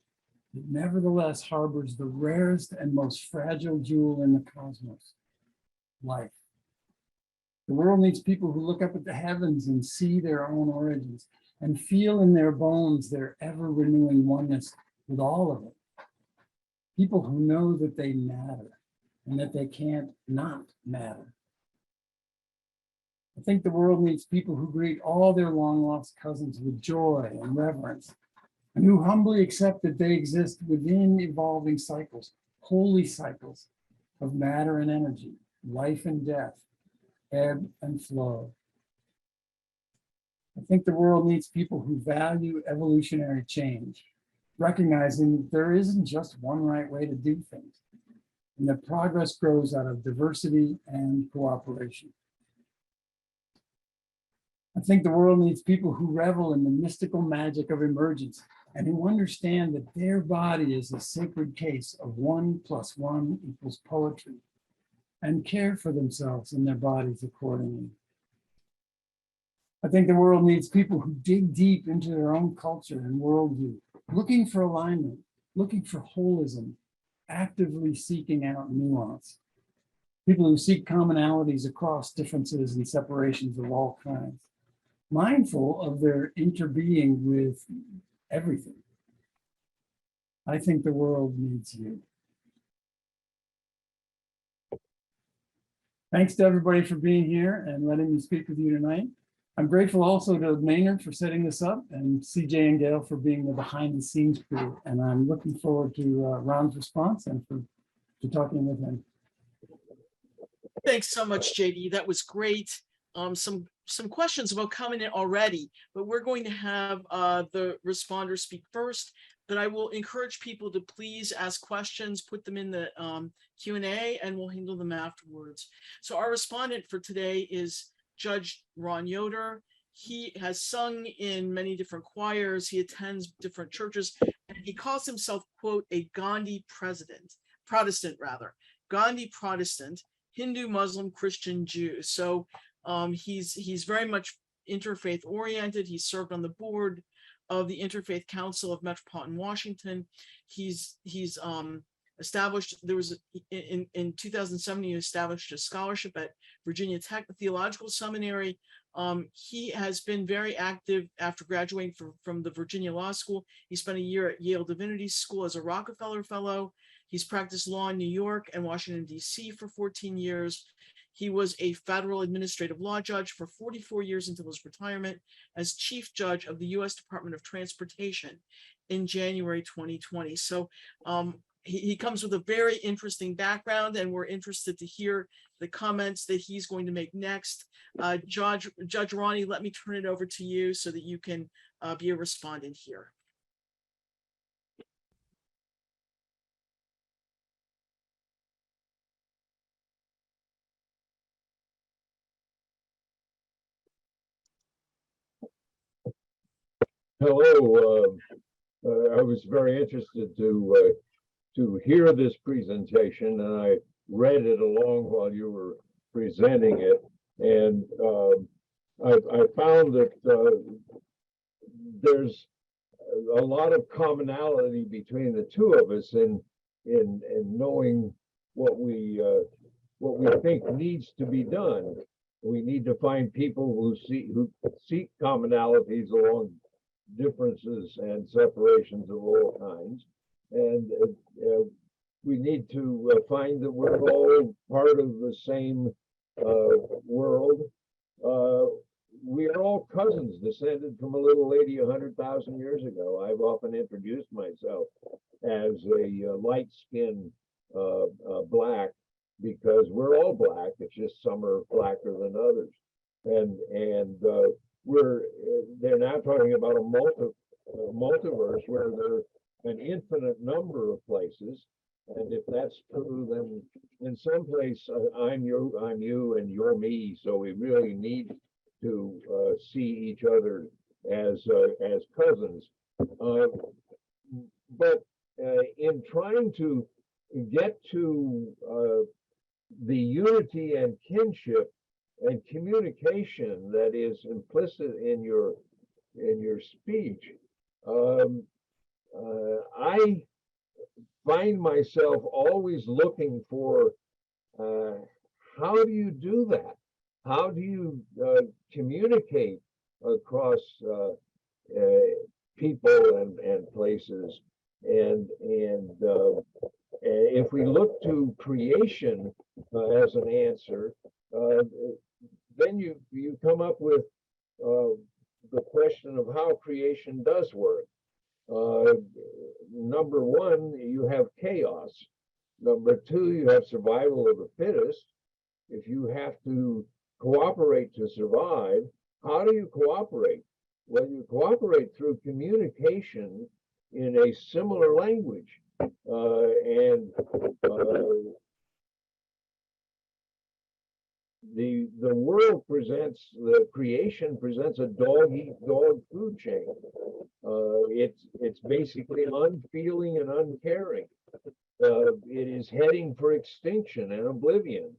that nevertheless harbors the rarest and most fragile jewel in the cosmos, life. The world needs people who look up at the heavens and see their own origins and feel in their bones their ever-renewing oneness with all of it. People who know that they matter and that they can't not matter. I think the world needs people who greet all their long-lost cousins with joy and reverence, and who humbly accept that they exist within evolving cycles, holy cycles of matter and energy, life and death, ebb and flow. I think the world needs people who value evolutionary change, recognizing that there isn't just one right way to do things, and that progress grows out of diversity and cooperation. I think the world needs people who revel in the mystical magic of emergence and who understand that their body is a sacred case of 1 + 1 = poetry, and care for themselves and their bodies accordingly. I think the world needs people who dig deep into their own culture and worldview, looking for alignment, looking for holism, actively seeking out nuance. People who seek commonalities across differences and separations of all kinds, mindful of their interbeing with everything. I think the world needs you. Thanks to everybody for being here and letting me speak with you tonight. I'm grateful also to Maynard for setting this up and CJ and Gail for being the behind the scenes crew. And I'm looking forward to Ron's response and to talking with him. Thanks so much, JD. That was great. Some questions about coming in already, but we're going to have the responders speak first. But I will encourage people to please ask questions, put them in the Q&A, and we'll handle them afterwards. So our respondent for today is Judge Ron Yoder. He has sung in many different choirs. He attends different churches, and he calls himself, quote, a Gandhi Protestant, Gandhi Protestant, Hindu, Muslim, Christian, Jew. So he's very much interfaith oriented. He served on the board of the Interfaith Council of Metropolitan Washington. He's established, there was in 2007, he established a scholarship at Virginia Tech Theological Seminary. He has been very active after graduating from the Virginia Law School. He spent a year at Yale Divinity School as a Rockefeller Fellow. He's practiced law in New York and Washington, D.C. for 14 years. He was a federal administrative law judge for 44 years until his retirement as chief judge of the U.S. Department of Transportation in January 2020. So he comes with a very interesting background, and we're interested to hear the comments that he's going to make next. Judge Ronnie, let me turn it over to you so that you can be a respondent here. Hello. I was very interested to hear this presentation, and I read it along while you were presenting it, and I found that there's a lot of commonality between the two of us in knowing what we think needs to be done. We need to find people who seek commonalities along differences and separations of all kinds, and we need to find that we're all part of the same world. We are all cousins descended from a little lady 100,000 years ago. I've often introduced myself as a light-skinned black, because we're all black. It's just some are blacker than others, and they're now talking about a multiverse where there are an infinite number of places, and if that's true, then in some place I'm you, and you're me. So we really need to see each other as cousins. But in trying to get to the unity and kinship and communication that is implicit in your speech, I find myself always looking for how do you do that? How do you communicate across people and places? And if we look to creation as an answer, then you come up with the question of how creation does work. Number one, you have chaos. Number two, you have survival of the fittest. If you have to cooperate to survive, how do you cooperate? Well, you cooperate through communication in a similar language. The world presents, the creation presents a dog-eat-dog food chain. It's basically unfeeling and uncaring. It is heading for extinction and oblivion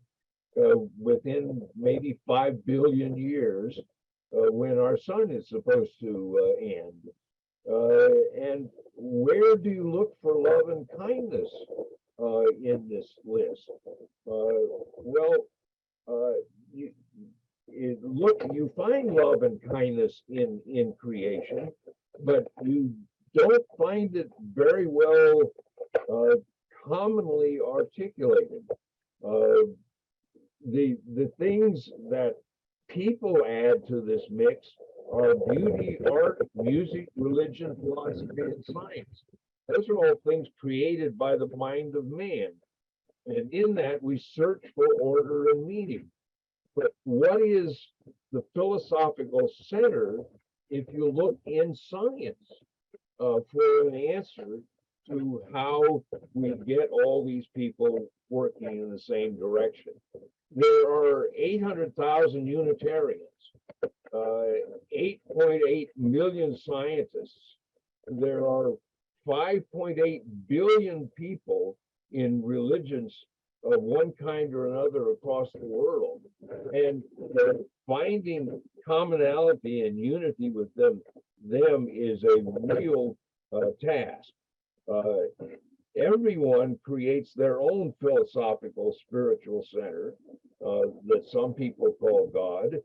within maybe 5 billion years when our sun is supposed to end. And where do you look for love and kindness in this list? You find love and kindness in creation, but you don't find it very well commonly articulated. The things that people add to this mix are beauty, art, music, religion, philosophy, and science. Those are all things created by the mind of man. And in that, we search for order and meaning. But what is the philosophical center if you look in science for an answer to how we get all these people working in the same direction? There are 800,000 Unitarians, 8.8 million scientists. There are 5.8 billion people in religions of one kind or another across the world. And finding commonality and unity with them is a real task. Everyone creates their own philosophical spiritual center that some people call God.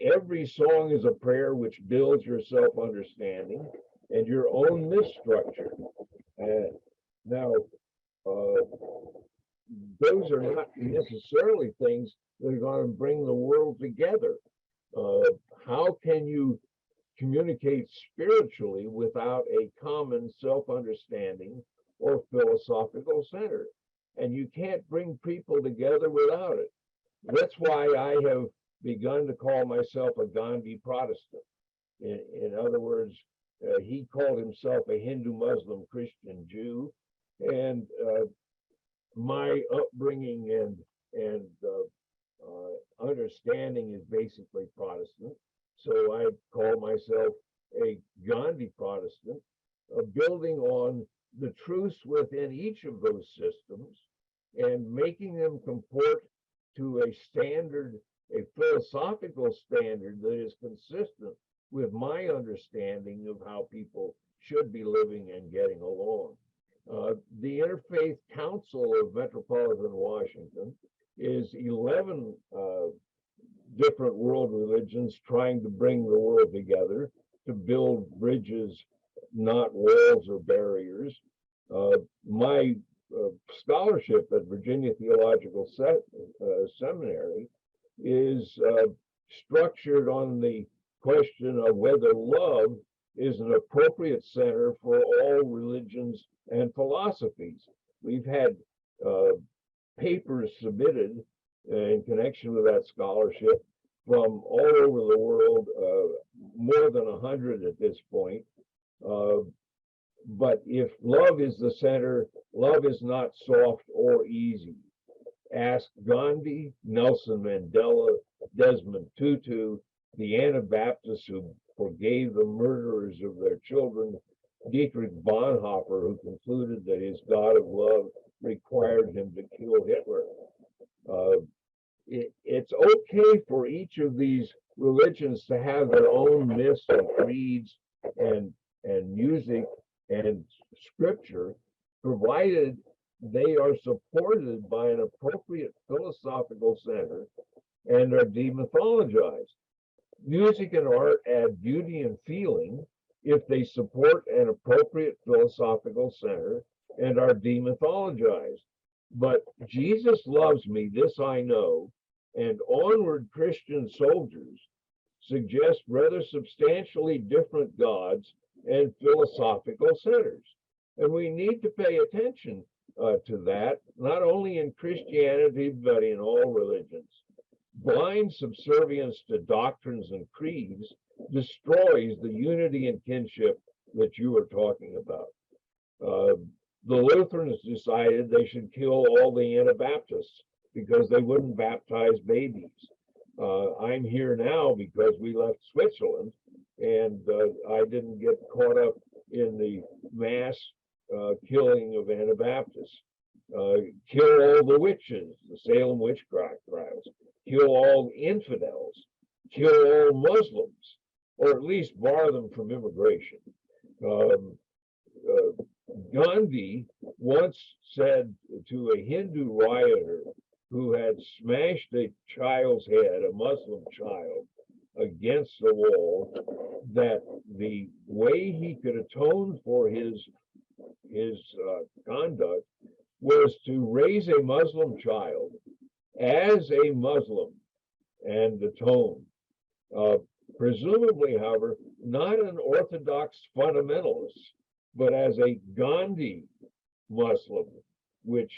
Every song is a prayer which builds your self-understanding and your own myth structure. Now, those are not necessarily things that are going to bring the world together. How can you communicate spiritually without a common self-understanding or philosophical center? And you can't bring people together without it. That's why I have begun to call myself a Gandhi Protestant. In other words, he called himself a Hindu, Muslim, Christian, Jew, and my upbringing and understanding is basically Protestant. So I call myself a Gandhi Protestant, building on the truths within each of those systems and making them comport to a standard, a philosophical standard that is consistent with my understanding of how people should be living and getting along. The Interfaith Council of Metropolitan Washington is 11 different world religions trying to bring the world together to build bridges, not walls or barriers. My scholarship at Virginia Theological Seminary is structured on the question of whether love is an appropriate center for all religions and philosophies. We've had papers submitted in connection with that scholarship from all over the world, more than 100 at this point. But if love is the center, love is not soft or easy. Ask Gandhi, Nelson Mandela, Desmond Tutu, the Anabaptists who forgave the murderers of their children, Dietrich Bonhoeffer, who concluded that his God of love required him to kill Hitler. It's okay for each of these religions to have their own myths and creeds and music and scripture, provided they are supported by an appropriate philosophical center and are demythologized. Music and art add beauty and feeling if they support an appropriate philosophical center and are demythologized. But Jesus loves me, this I know, and onward Christian soldiers suggest rather substantially different gods and philosophical centers. And we need to pay attention to that, not only in Christianity, but in all religions. Blind subservience to doctrines and creeds destroys the unity and kinship that you were talking about. The Lutherans decided they should kill all the Anabaptists because they wouldn't baptize babies. I'm here now because we left Switzerland, and I didn't get caught up in the mass killing of Anabaptists. Kill all the witches, the Salem witchcraft trials. Kill all infidels. Kill all Muslims, or at least bar them from immigration. Gandhi once said to a Hindu rioter who had smashed a child's head, a Muslim child, against the wall, that the way he could atone for his conduct was to raise a Muslim child as a Muslim and atone. Presumably, however, not an Orthodox fundamentalist, but as a Gandhi Muslim, which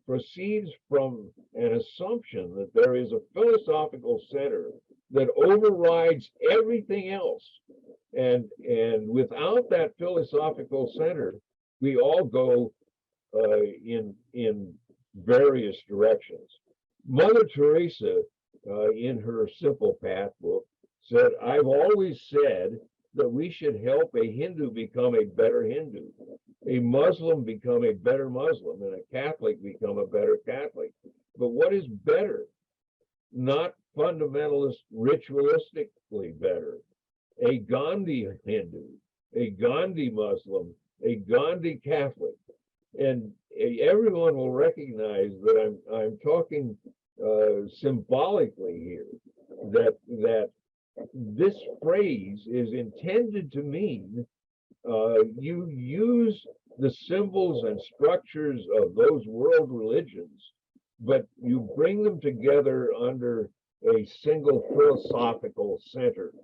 proceeds from an assumption that there is a philosophical center that overrides everything else. And without that philosophical center, we all go in various directions. Mother Teresa, in her Simple Path book, said, "I've always said that we should help a Hindu become a better Hindu, a Muslim become a better Muslim, and a Catholic become a better Catholic. But what is better? Not fundamentalist, ritualistically better. A Gandhi Hindu, a Gandhi Muslim, a Gandhi Catholic." And everyone will recognize that I'm talking symbolically here, that this phrase is intended to mean you use the symbols and structures of those world religions, but you bring them together under a single philosophical center.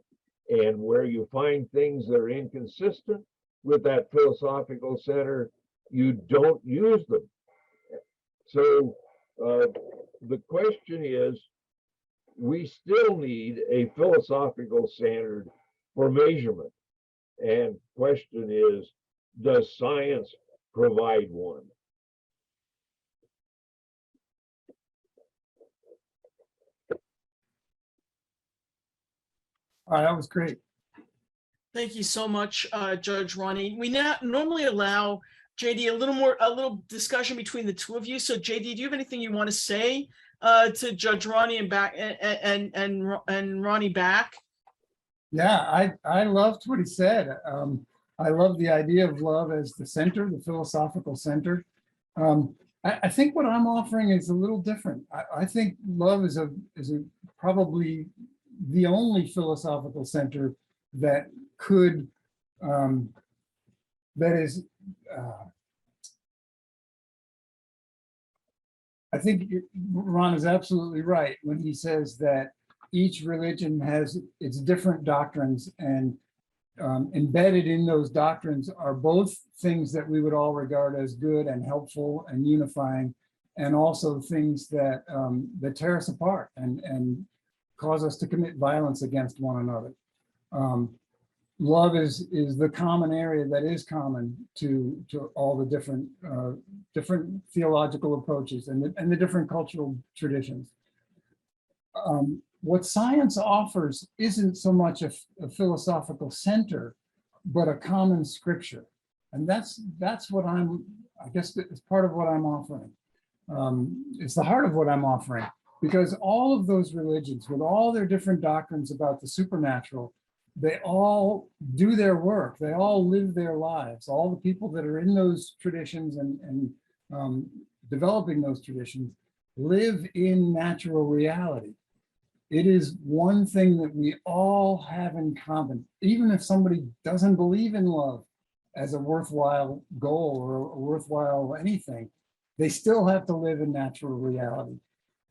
And where you find things that are inconsistent with that philosophical center, you don't use them. So the question is, we still need a philosophical standard for measurement. And question is, does science provide one? All right, that was great. Thank you so much, Judge Ronnie. We now normally allow JD a little discussion between the two of you. So JD, do you have anything you want to say to Judge Ronnie and back and Ronnie back? Yeah, I loved what he said. I love the idea of love as the center, the philosophical center. I think what I'm offering is a little different. I think love is probably the only philosophical center that could, that is, I think Ron is absolutely right when he says that each religion has its different doctrines, and embedded in those doctrines are both things that we would all regard as good and helpful and unifying, and also things that that tear us apart and cause us to commit violence against one another. Love is the common area that is common to all the different theological approaches and the different cultural traditions. What science offers isn't so much a philosophical center, but a common scripture, and that's what I guess it's part of what I'm offering. It's the heart of what I'm offering, because all of those religions, with all their different doctrines about the supernatural, they all do their work. They all live their lives. All the people that are in those traditions and developing those traditions live in natural reality. It is one thing that we all have in common. Even if somebody doesn't believe in love as a worthwhile goal or a worthwhile anything, they still have to live in natural reality.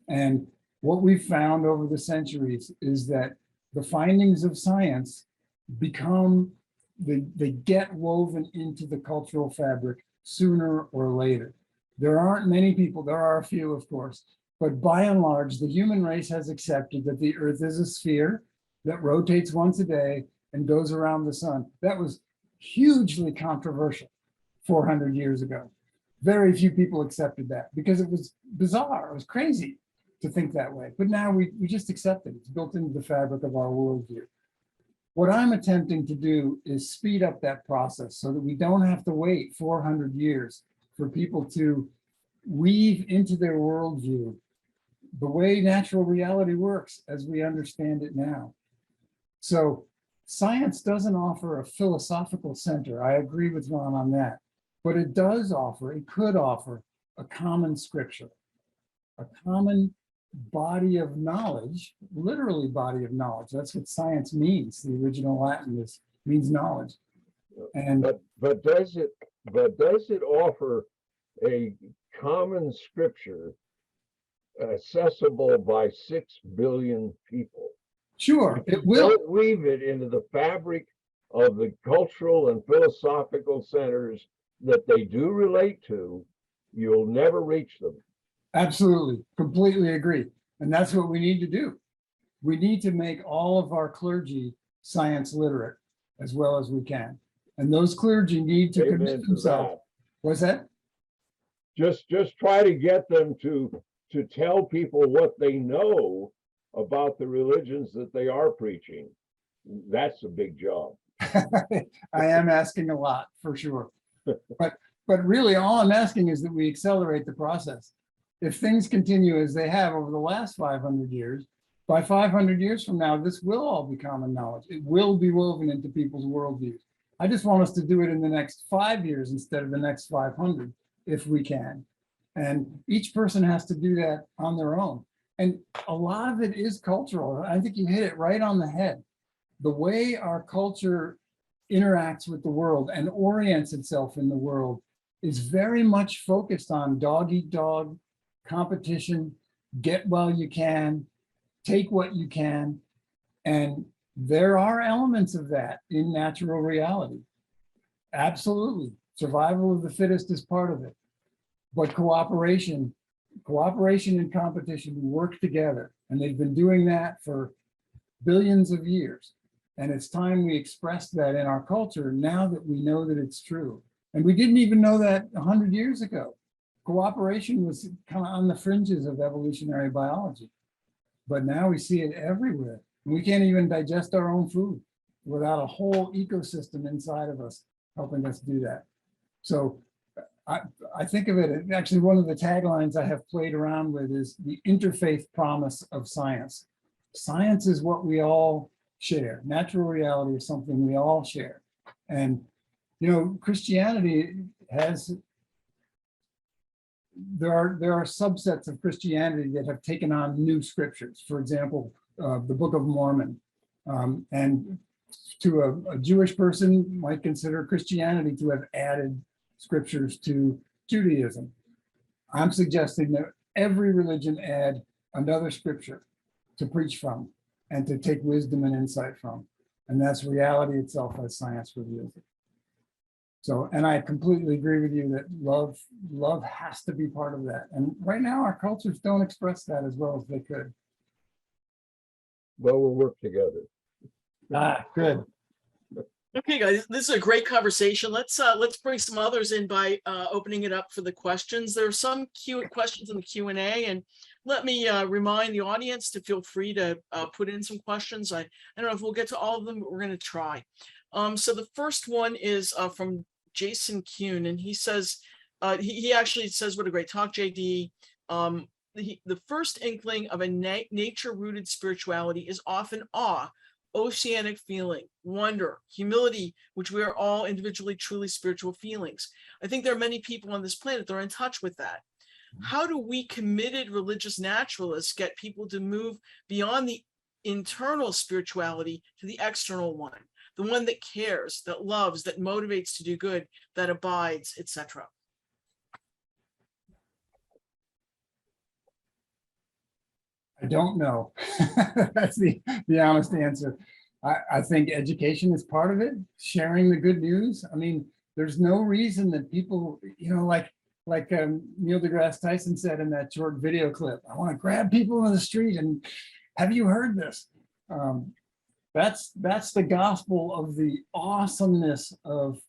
And what we've found over the centuries is that the findings of science become, they get woven into the cultural fabric sooner or later. There aren't many people, there are a few, of course, but by and large, the human race has accepted that the Earth is a sphere that rotates once a day and goes around the sun. That was hugely controversial 400 years ago. Very few people accepted that because it was bizarre, it was crazy to think that way. But now we just accept it. It's built into the fabric of our worldview. What I'm attempting to do is speed up that process so that we don't have to wait 400 years for people to weave into their worldview the way natural reality works as we understand it now. So science doesn't offer a philosophical center. I agree with Ron on that, but it does offer, it could offer a common scripture, a common body of knowledge, literally body of knowledge. That's what science means. The original Latin means knowledge. And but does it offer a common scripture accessible by 6 billion people? sure, it will. Don't weave it into the fabric of the cultural and philosophical centers that they do relate to, you'll never reach them. Absolutely, completely agree. And that's what we need to do. We need to make all of our clergy science literate as well as we can. And those clergy need to Amen commit to themselves. that. What's that? Just try to get them to tell people what they know about the religions that they are preaching. That's a big job. I am asking a lot for sure. But really all I'm asking is that we accelerate the process. If things continue as they have over the last 500 years, by 500 years from now, this will all be common knowledge. It will be woven into people's worldviews. I just want us to do it in the next 5 years instead of the next 500, if we can. And each person has to do that on their own. And a lot of it is cultural. I think you hit it right on the head. The way our culture interacts with the world and orients itself in the world is very much focused on dog eat dog, competition, get while you can, take what you can. And there are elements of that in natural reality. Absolutely. Survival of the fittest is part of it. But cooperation and competition work together. And they've been doing that for billions of years. And it's time we express that in our culture now that we know that it's true. And we didn't even know that 100 years ago. Cooperation was kind of on the fringes of evolutionary biology. But now we see it everywhere. And we can't even digest our own food without a whole ecosystem inside of us helping us do that. So I think of it, actually one of the taglines I have played around with is the interfaith promise of science. Science is what we all share. Natural reality is something we all share. And, you know, Christianity has, there are subsets of Christianity that have taken on new scriptures. For example, the Book of Mormon. And to a Jewish person might consider Christianity to have added scriptures to Judaism. I'm suggesting that every religion add another scripture to preach from and to take wisdom and insight from. And that's reality itself as science reveals it. So, and I completely agree with you that love has to be part of that. And right now our cultures don't express that as well as they could. Well, we'll work together. Ah, good. Okay, guys, this is a great conversation. Let's bring some others in by opening it up for the questions. There are some questions in the Q&A, and let me remind the audience to feel free to put in some questions. I don't know if we'll get to all of them, but we're going to try. So the first one is from Jason Kuhn, and he says, he actually says, what a great talk, JD. The first inkling of a nature-rooted spirituality is often awe, oceanic feeling, wonder, humility, which we are all individually truly spiritual feelings. I think there are many people on this planet that are in touch with that. How do we committed religious naturalists get people to move beyond the internal spirituality to the external one, the one that cares, that loves, that motivates to do good, that abides, etc.? I don't know. That's the honest answer. I think education is part of it, sharing the good news. I mean, there's no reason that people, like Neil deGrasse Tyson said in that short video clip, I want to grab people in the street and have you heard this? That's the gospel of the awesomeness of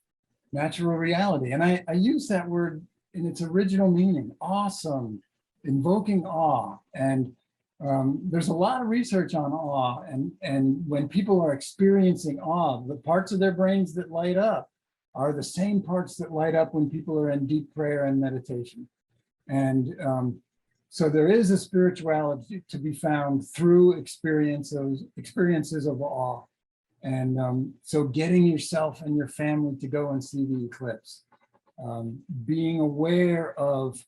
natural reality. And I use that word in its original meaning, awesome, invoking awe. And there's a lot of research on awe. And when people are experiencing awe, the parts of their brains that light up are the same parts that light up when people are in deep prayer and meditation. And so there is a spirituality to be found through experiences of awe. And so getting yourself and your family to go and see the eclipse, being aware of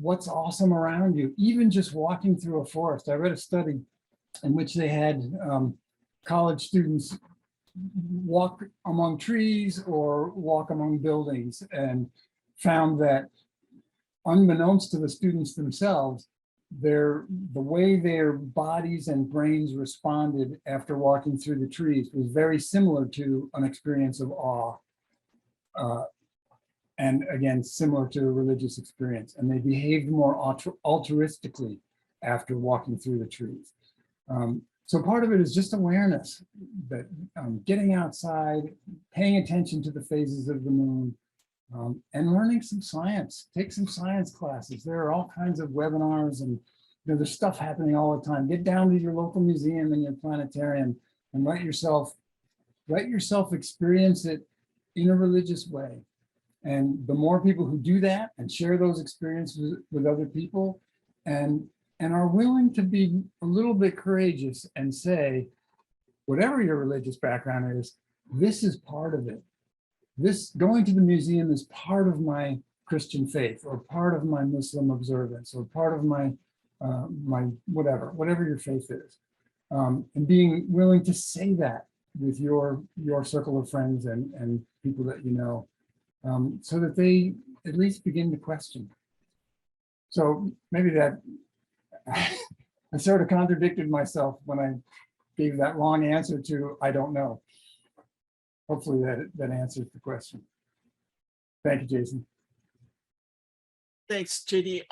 what's awesome around you, even just walking through a forest. I read a study in which they had college students walk among trees or walk among buildings, and found that unbeknownst to the students themselves, the way their bodies and brains responded after walking through the trees was very similar to an experience of awe. And again, similar to a religious experience. And they behaved more altruistically after walking through the trees. So part of it is just awareness, that getting outside, paying attention to the phases of the moon, and learning some science. Take some science classes. There are all kinds of webinars, and there's stuff happening all the time. Get down to your local museum and your planetarium and let yourself experience it in a religious way. And the more people who do that and share those experiences with other people, and are willing to be a little bit courageous and say, whatever your religious background is, this is part of it. This going to the museum is part of my Christian faith, or part of my Muslim observance, or part of my whatever your faith is, and being willing to say that with your circle of friends and people that you know, so that they at least begin to question. So maybe that I sort of contradicted myself when I gave that long answer to I don't know. Hopefully that answers the question. Thank you, Jason. Thanks, JD.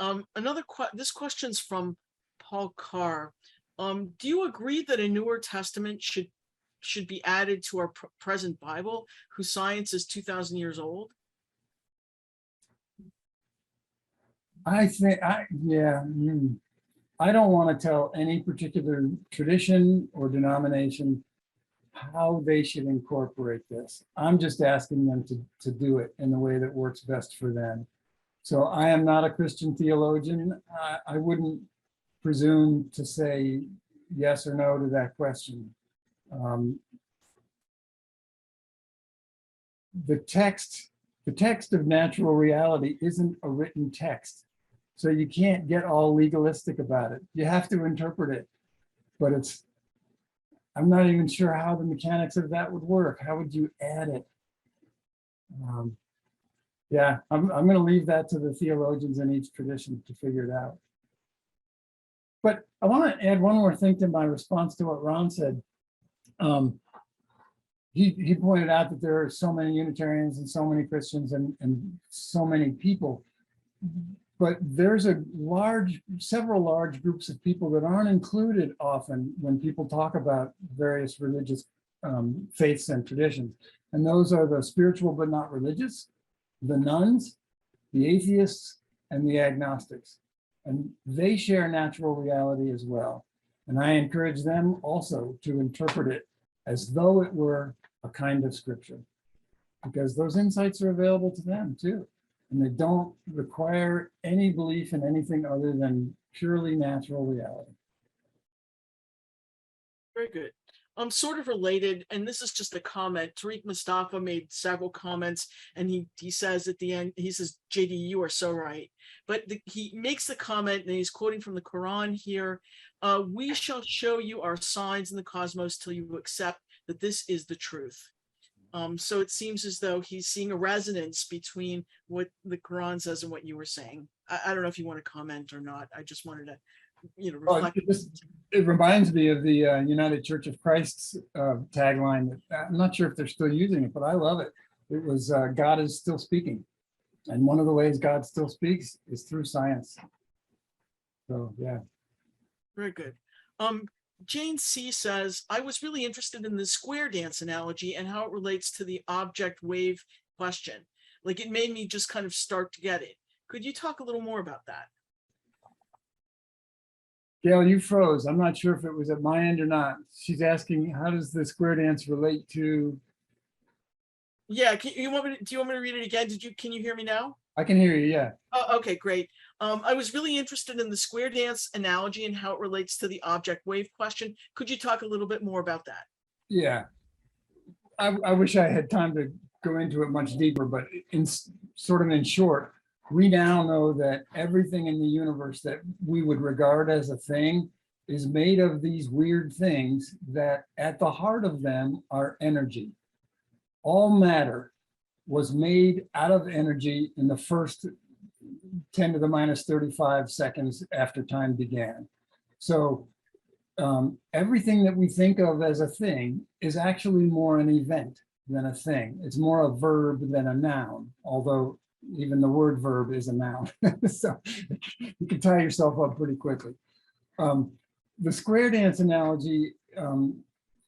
This question's from Paul Carr. Do you agree that a newer testament should be added to our present Bible, whose science is 2,000 years old? I think, I don't want to tell any particular tradition or denomination how they should incorporate this. I'm just asking them to do it in the way that works best for them. So I am not a Christian theologian. I wouldn't presume to say yes or no to that question. The text of natural reality isn't a written text. So you can't get all legalistic about it. You have to interpret it, but I'm not even sure how the mechanics of that would work. How would you add it? Yeah, I'm going to leave that to the theologians in each tradition to figure it out. But I want to add one more thing to my response to what Ron said. He pointed out that there are so many Unitarians and so many Christians and so many people. But there's several large groups of people that aren't included often when people talk about various religious faiths and traditions. And those are the spiritual but not religious, the nuns, the atheists, and the agnostics. And they share natural reality as well. And I encourage them also to interpret it as though it were a kind of scripture, because those insights are available to them too. And they don't require any belief in anything other than purely natural reality. Very good. Sort of related, and this is just a comment. Tariq Mustafa made several comments, and he says at the end, he says, JD, you are so right. But he makes the comment, and he's quoting from the Quran here, we shall show you our signs in the cosmos till you accept that this is the truth. So it seems as though he's seeing a resonance between what the Quran says and what you were saying. I don't know if you want to comment or not. I just wanted to Oh, reflect. it reminds me of the United Church of Christ's tagline. I'm not sure if they're still using it, but I love it. It was God is still speaking. And one of the ways God still speaks is through science. So, yeah. Very good. Jane C says, I was really interested in the square dance analogy and how it relates to the object wave question. Like, it made me just kind of start to get it. Could you talk a little more about that? Gail, you froze. I'm not sure if it was at my end or not. She's asking, how does the square dance relate to? Yeah, do you want me to read it again? Can you hear me now? I can hear you, yeah. Oh, okay, great. I was really interested in the square dance analogy and how it relates to the object wave question. Could you talk a little bit more about that? Yeah. I wish I had time to go into it much deeper, but in short, we now know that everything in the universe that we would regard as a thing is made of these weird things that at the heart of them are energy. All matter was made out of energy in the first 10 to the minus 35 seconds after time began. So everything that we think of as a thing is actually more an event than a thing. It's more a verb than a noun, although even the word verb is a noun. So you can tie yourself up pretty quickly. The square dance analogy,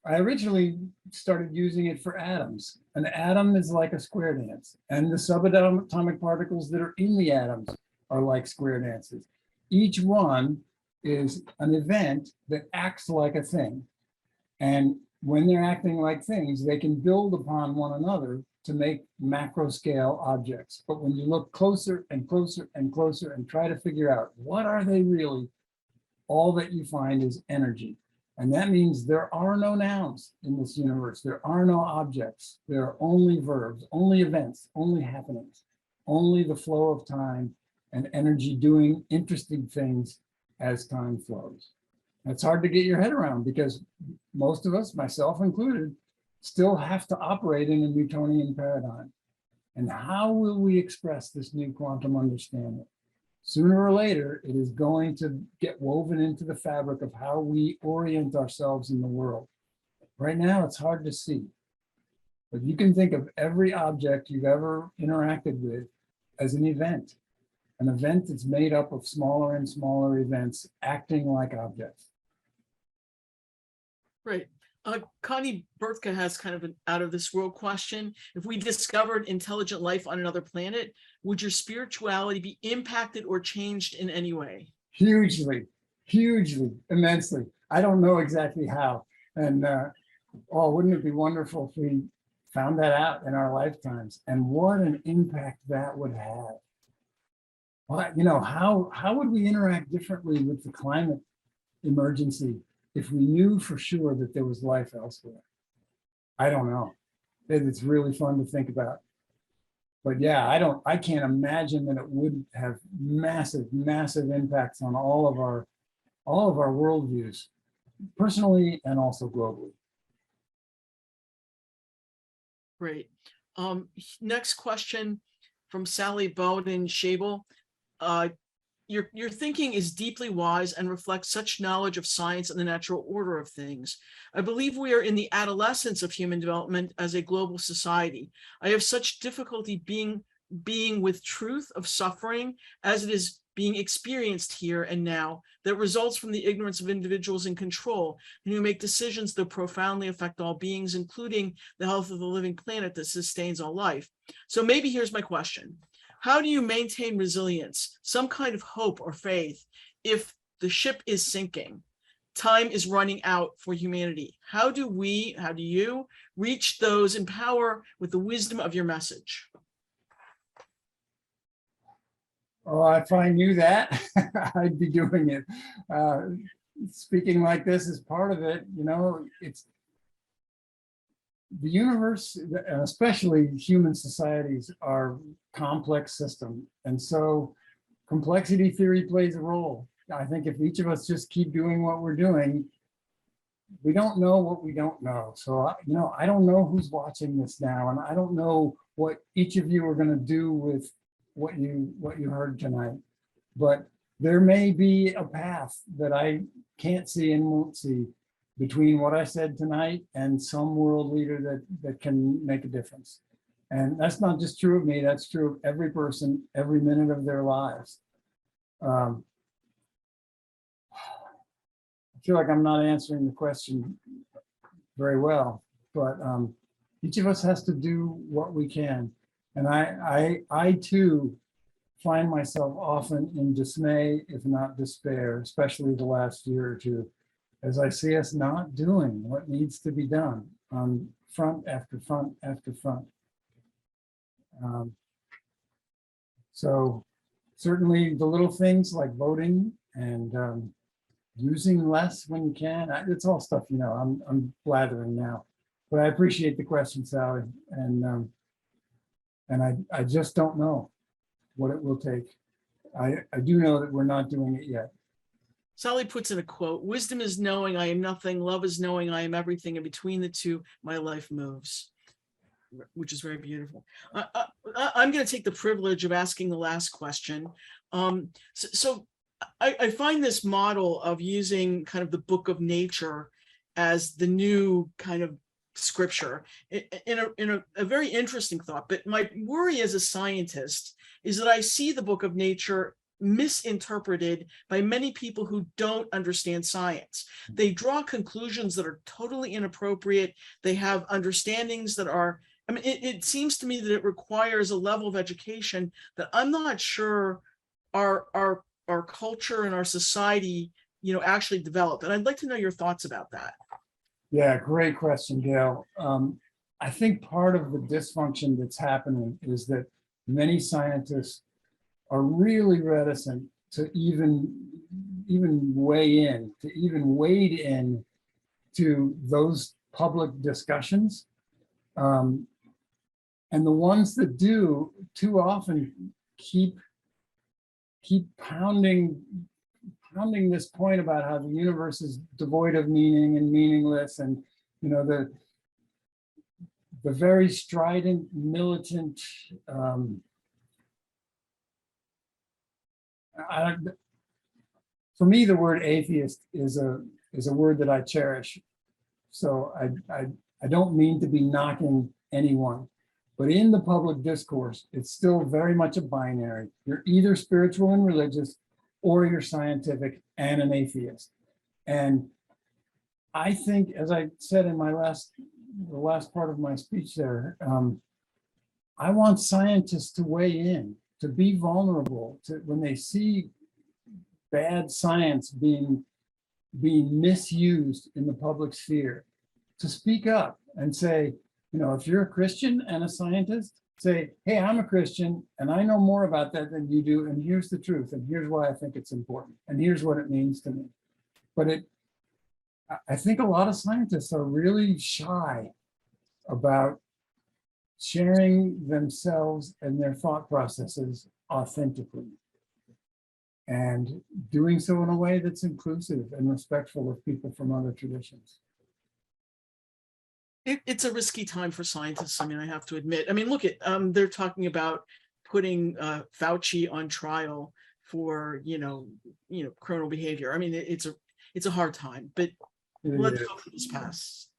I originally started using it for atoms. An atom is like a square dance, and the subatomic particles that are in the atoms are like square dances. Each one is an event that acts like a thing. And when they're acting like things, they can build upon one another to make macro scale objects. But when you look closer and closer and closer and try to figure out what are they really, all that you find is energy. And that means there are no nouns in this universe. There are no objects. There are only verbs, only events, only happenings, only the flow of time and energy doing interesting things as time flows. That's hard to get your head around because most of us, myself included, still have to operate in a Newtonian paradigm. And how will we express this new quantum understanding? Sooner or later, it is going to get woven into the fabric of how we orient ourselves in the world. Right now, it's hard to see. But you can think of every object you've ever interacted with as an event that's made up of smaller and smaller events acting like objects. Right. Connie Berthka has kind of an out of this world question. If we discovered intelligent life on another planet, would your spirituality be impacted or changed in any way? Hugely, immensely. I don't know exactly how. And wouldn't it be wonderful if we found that out in our lifetimes? And what an impact that would have. Well, how would we interact differently with the climate emergency if we knew for sure that there was life elsewhere? I don't know. It's really fun to think about. But yeah, I can't imagine that it would have massive impacts on all of our worldviews, personally and also globally. Great. Next question from Sally Bowden-Schabel. Your thinking is deeply wise and reflects such knowledge of science and the natural order of things. I believe we are in the adolescence of human development as a global society. I have such difficulty being with truth of suffering as it is being experienced here and now that results from the ignorance of individuals in control and who make decisions that profoundly affect all beings, including the health of the living planet that sustains all life. So maybe here's my question. How do you maintain resilience, some kind of hope or faith, if the ship is sinking, time is running out for humanity? How do you reach those in power with the wisdom of your message? Oh, if I knew that, I'd be doing it. Speaking like this is part of it. It's the universe, especially human societies, are complex system. And so complexity theory plays a role. I think if each of us just keep doing what we're doing, we don't know what we don't know. So, I don't know who's watching this now, and I don't know what each of you are going to do with what you heard tonight. But there may be a path that I can't see and won't see between what I said tonight and some world leader that can make a difference. And that's not just true of me, that's true of every person, every minute of their lives. I feel like I'm not answering the question very well, but each of us has to do what we can. And I too find myself often in dismay, if not despair, especially the last year or two, as I see us not doing what needs to be done on front after front after front. So certainly the little things like voting and using less when you can, it's all stuff, you know, I'm blathering now, but I appreciate the question, Sally. And I just don't know what it will take. I do know that we're not doing it yet. Sally puts in a quote, "Wisdom is knowing I am nothing, love is knowing I am everything, and between the two, my life moves," which is very beautiful. I'm going to take the privilege of asking the last question. So I find this model of using kind of the book of nature as the new kind of scripture in a very interesting thought. But my worry as a scientist is that I see the book of nature misinterpreted by many people who don't understand science. They draw conclusions that are totally inappropriate. They have understandings that are, I mean, it seems to me that it requires a level of education that I'm not sure our culture and our society, you know, actually developed. And I'd like to know your thoughts about that. Yeah, great question, Gail. I think part of the dysfunction that's happening is that many scientists are really reticent to even weigh in, to even wade in to those public discussions. And the ones that do too often keep pounding this point about how the universe is devoid of meaning and meaningless, and you know the very strident, militant. For me, the word atheist is a word that I cherish. So I don't mean to be knocking anyone, but in the public discourse, it's still very much a binary. You're either spiritual and religious, or you're scientific and an atheist. And I think, as I said in the last part of my speech there, I want scientists to weigh in, to be vulnerable, to when they see bad science being misused in the public sphere, to speak up and say, you know, if you're a Christian and a scientist, say, hey, I'm a Christian and I know more about that than you do, and here's the truth, and here's why I think it's important, and here's what it means to me. But I think a lot of scientists are really shy about sharing themselves and their thought processes authentically, and doing so in a way that's inclusive and respectful of people from other traditions. It's a risky time for scientists. I mean, I have to admit. I mean, look at they're talking about putting Fauci on trial for you know criminal behavior. I mean, it's a hard time, but let's hope this passes.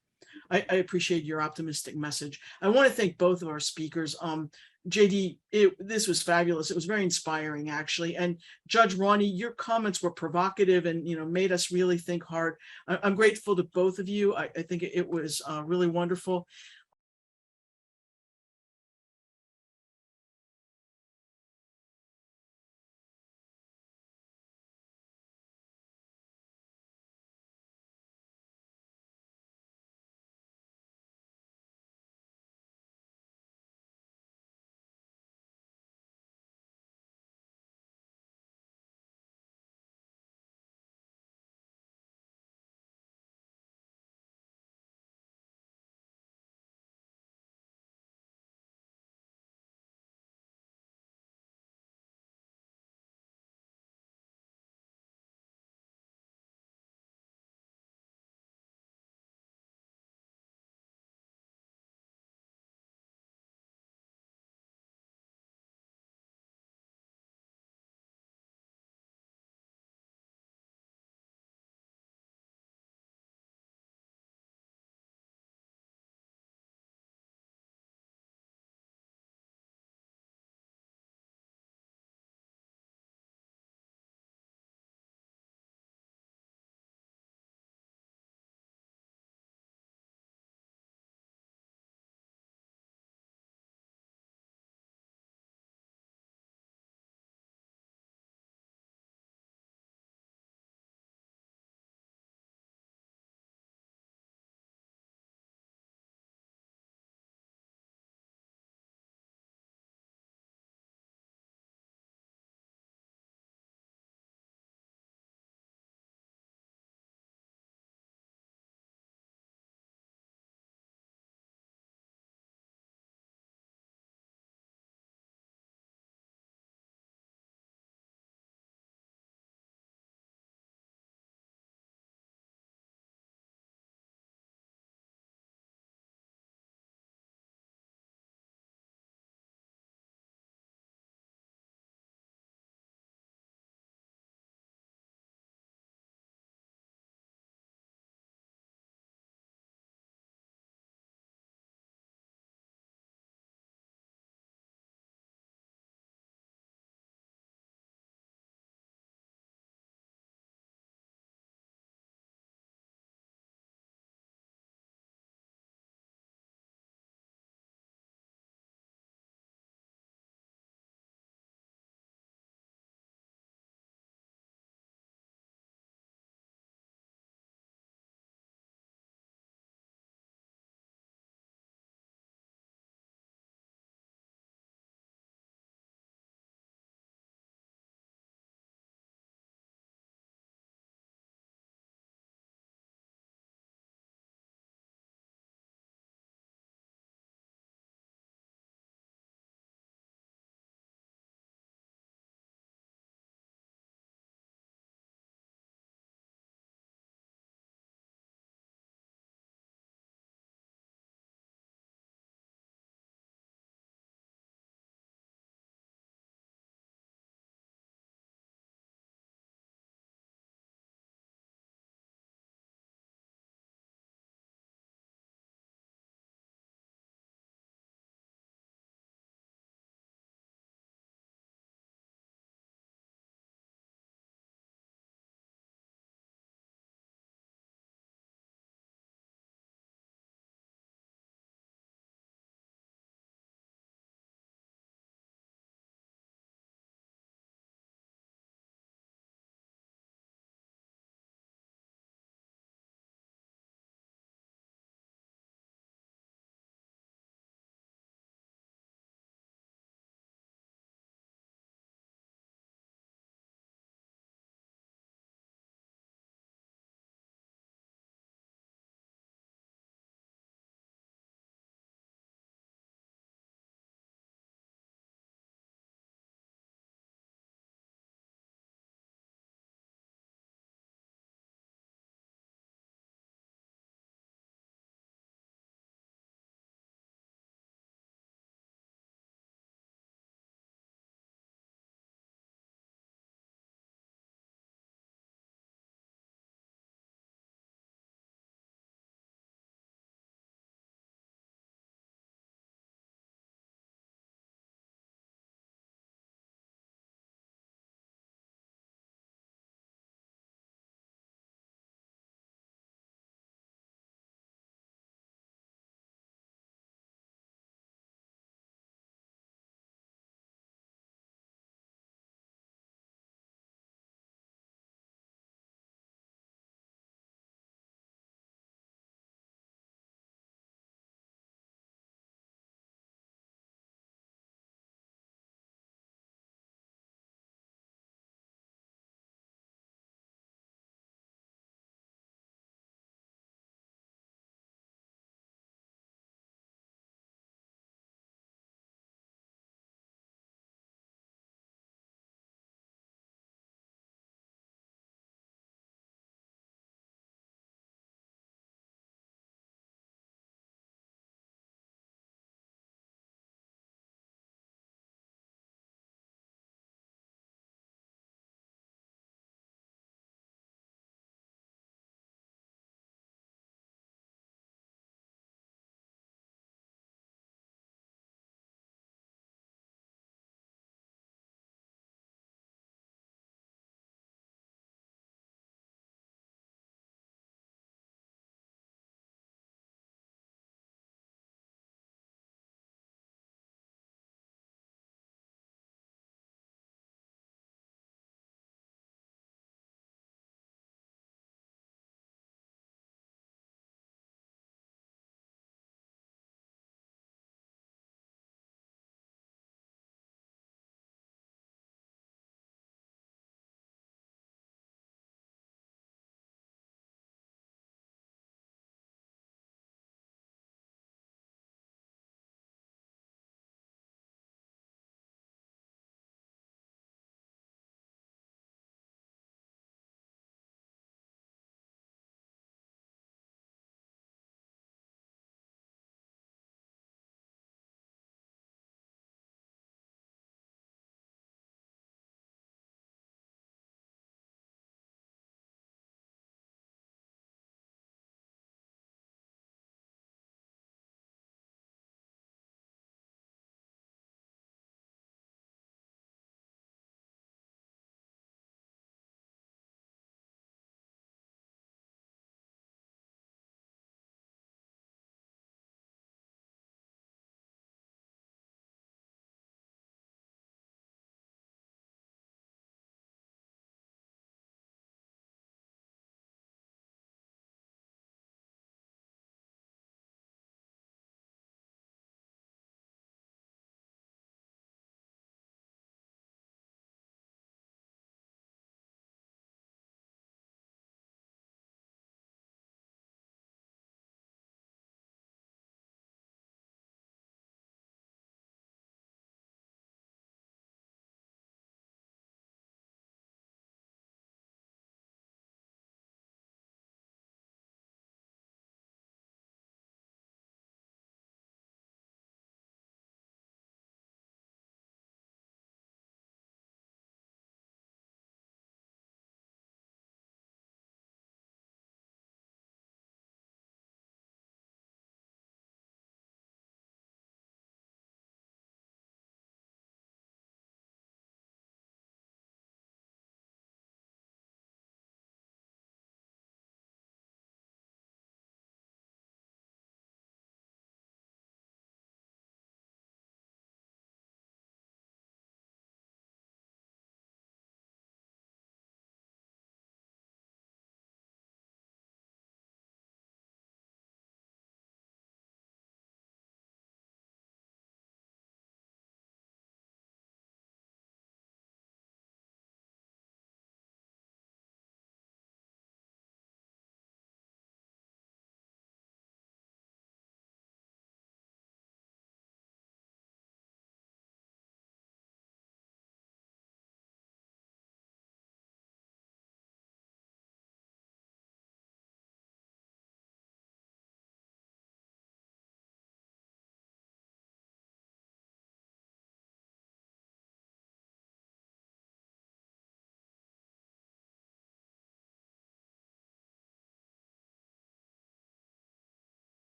I appreciate your optimistic message. I want to thank both of our speakers. JD, this was fabulous. It was very inspiring, actually. And Judge Ronnie, your comments were provocative and made us really think hard. I'm grateful to both of you. I think it was really wonderful.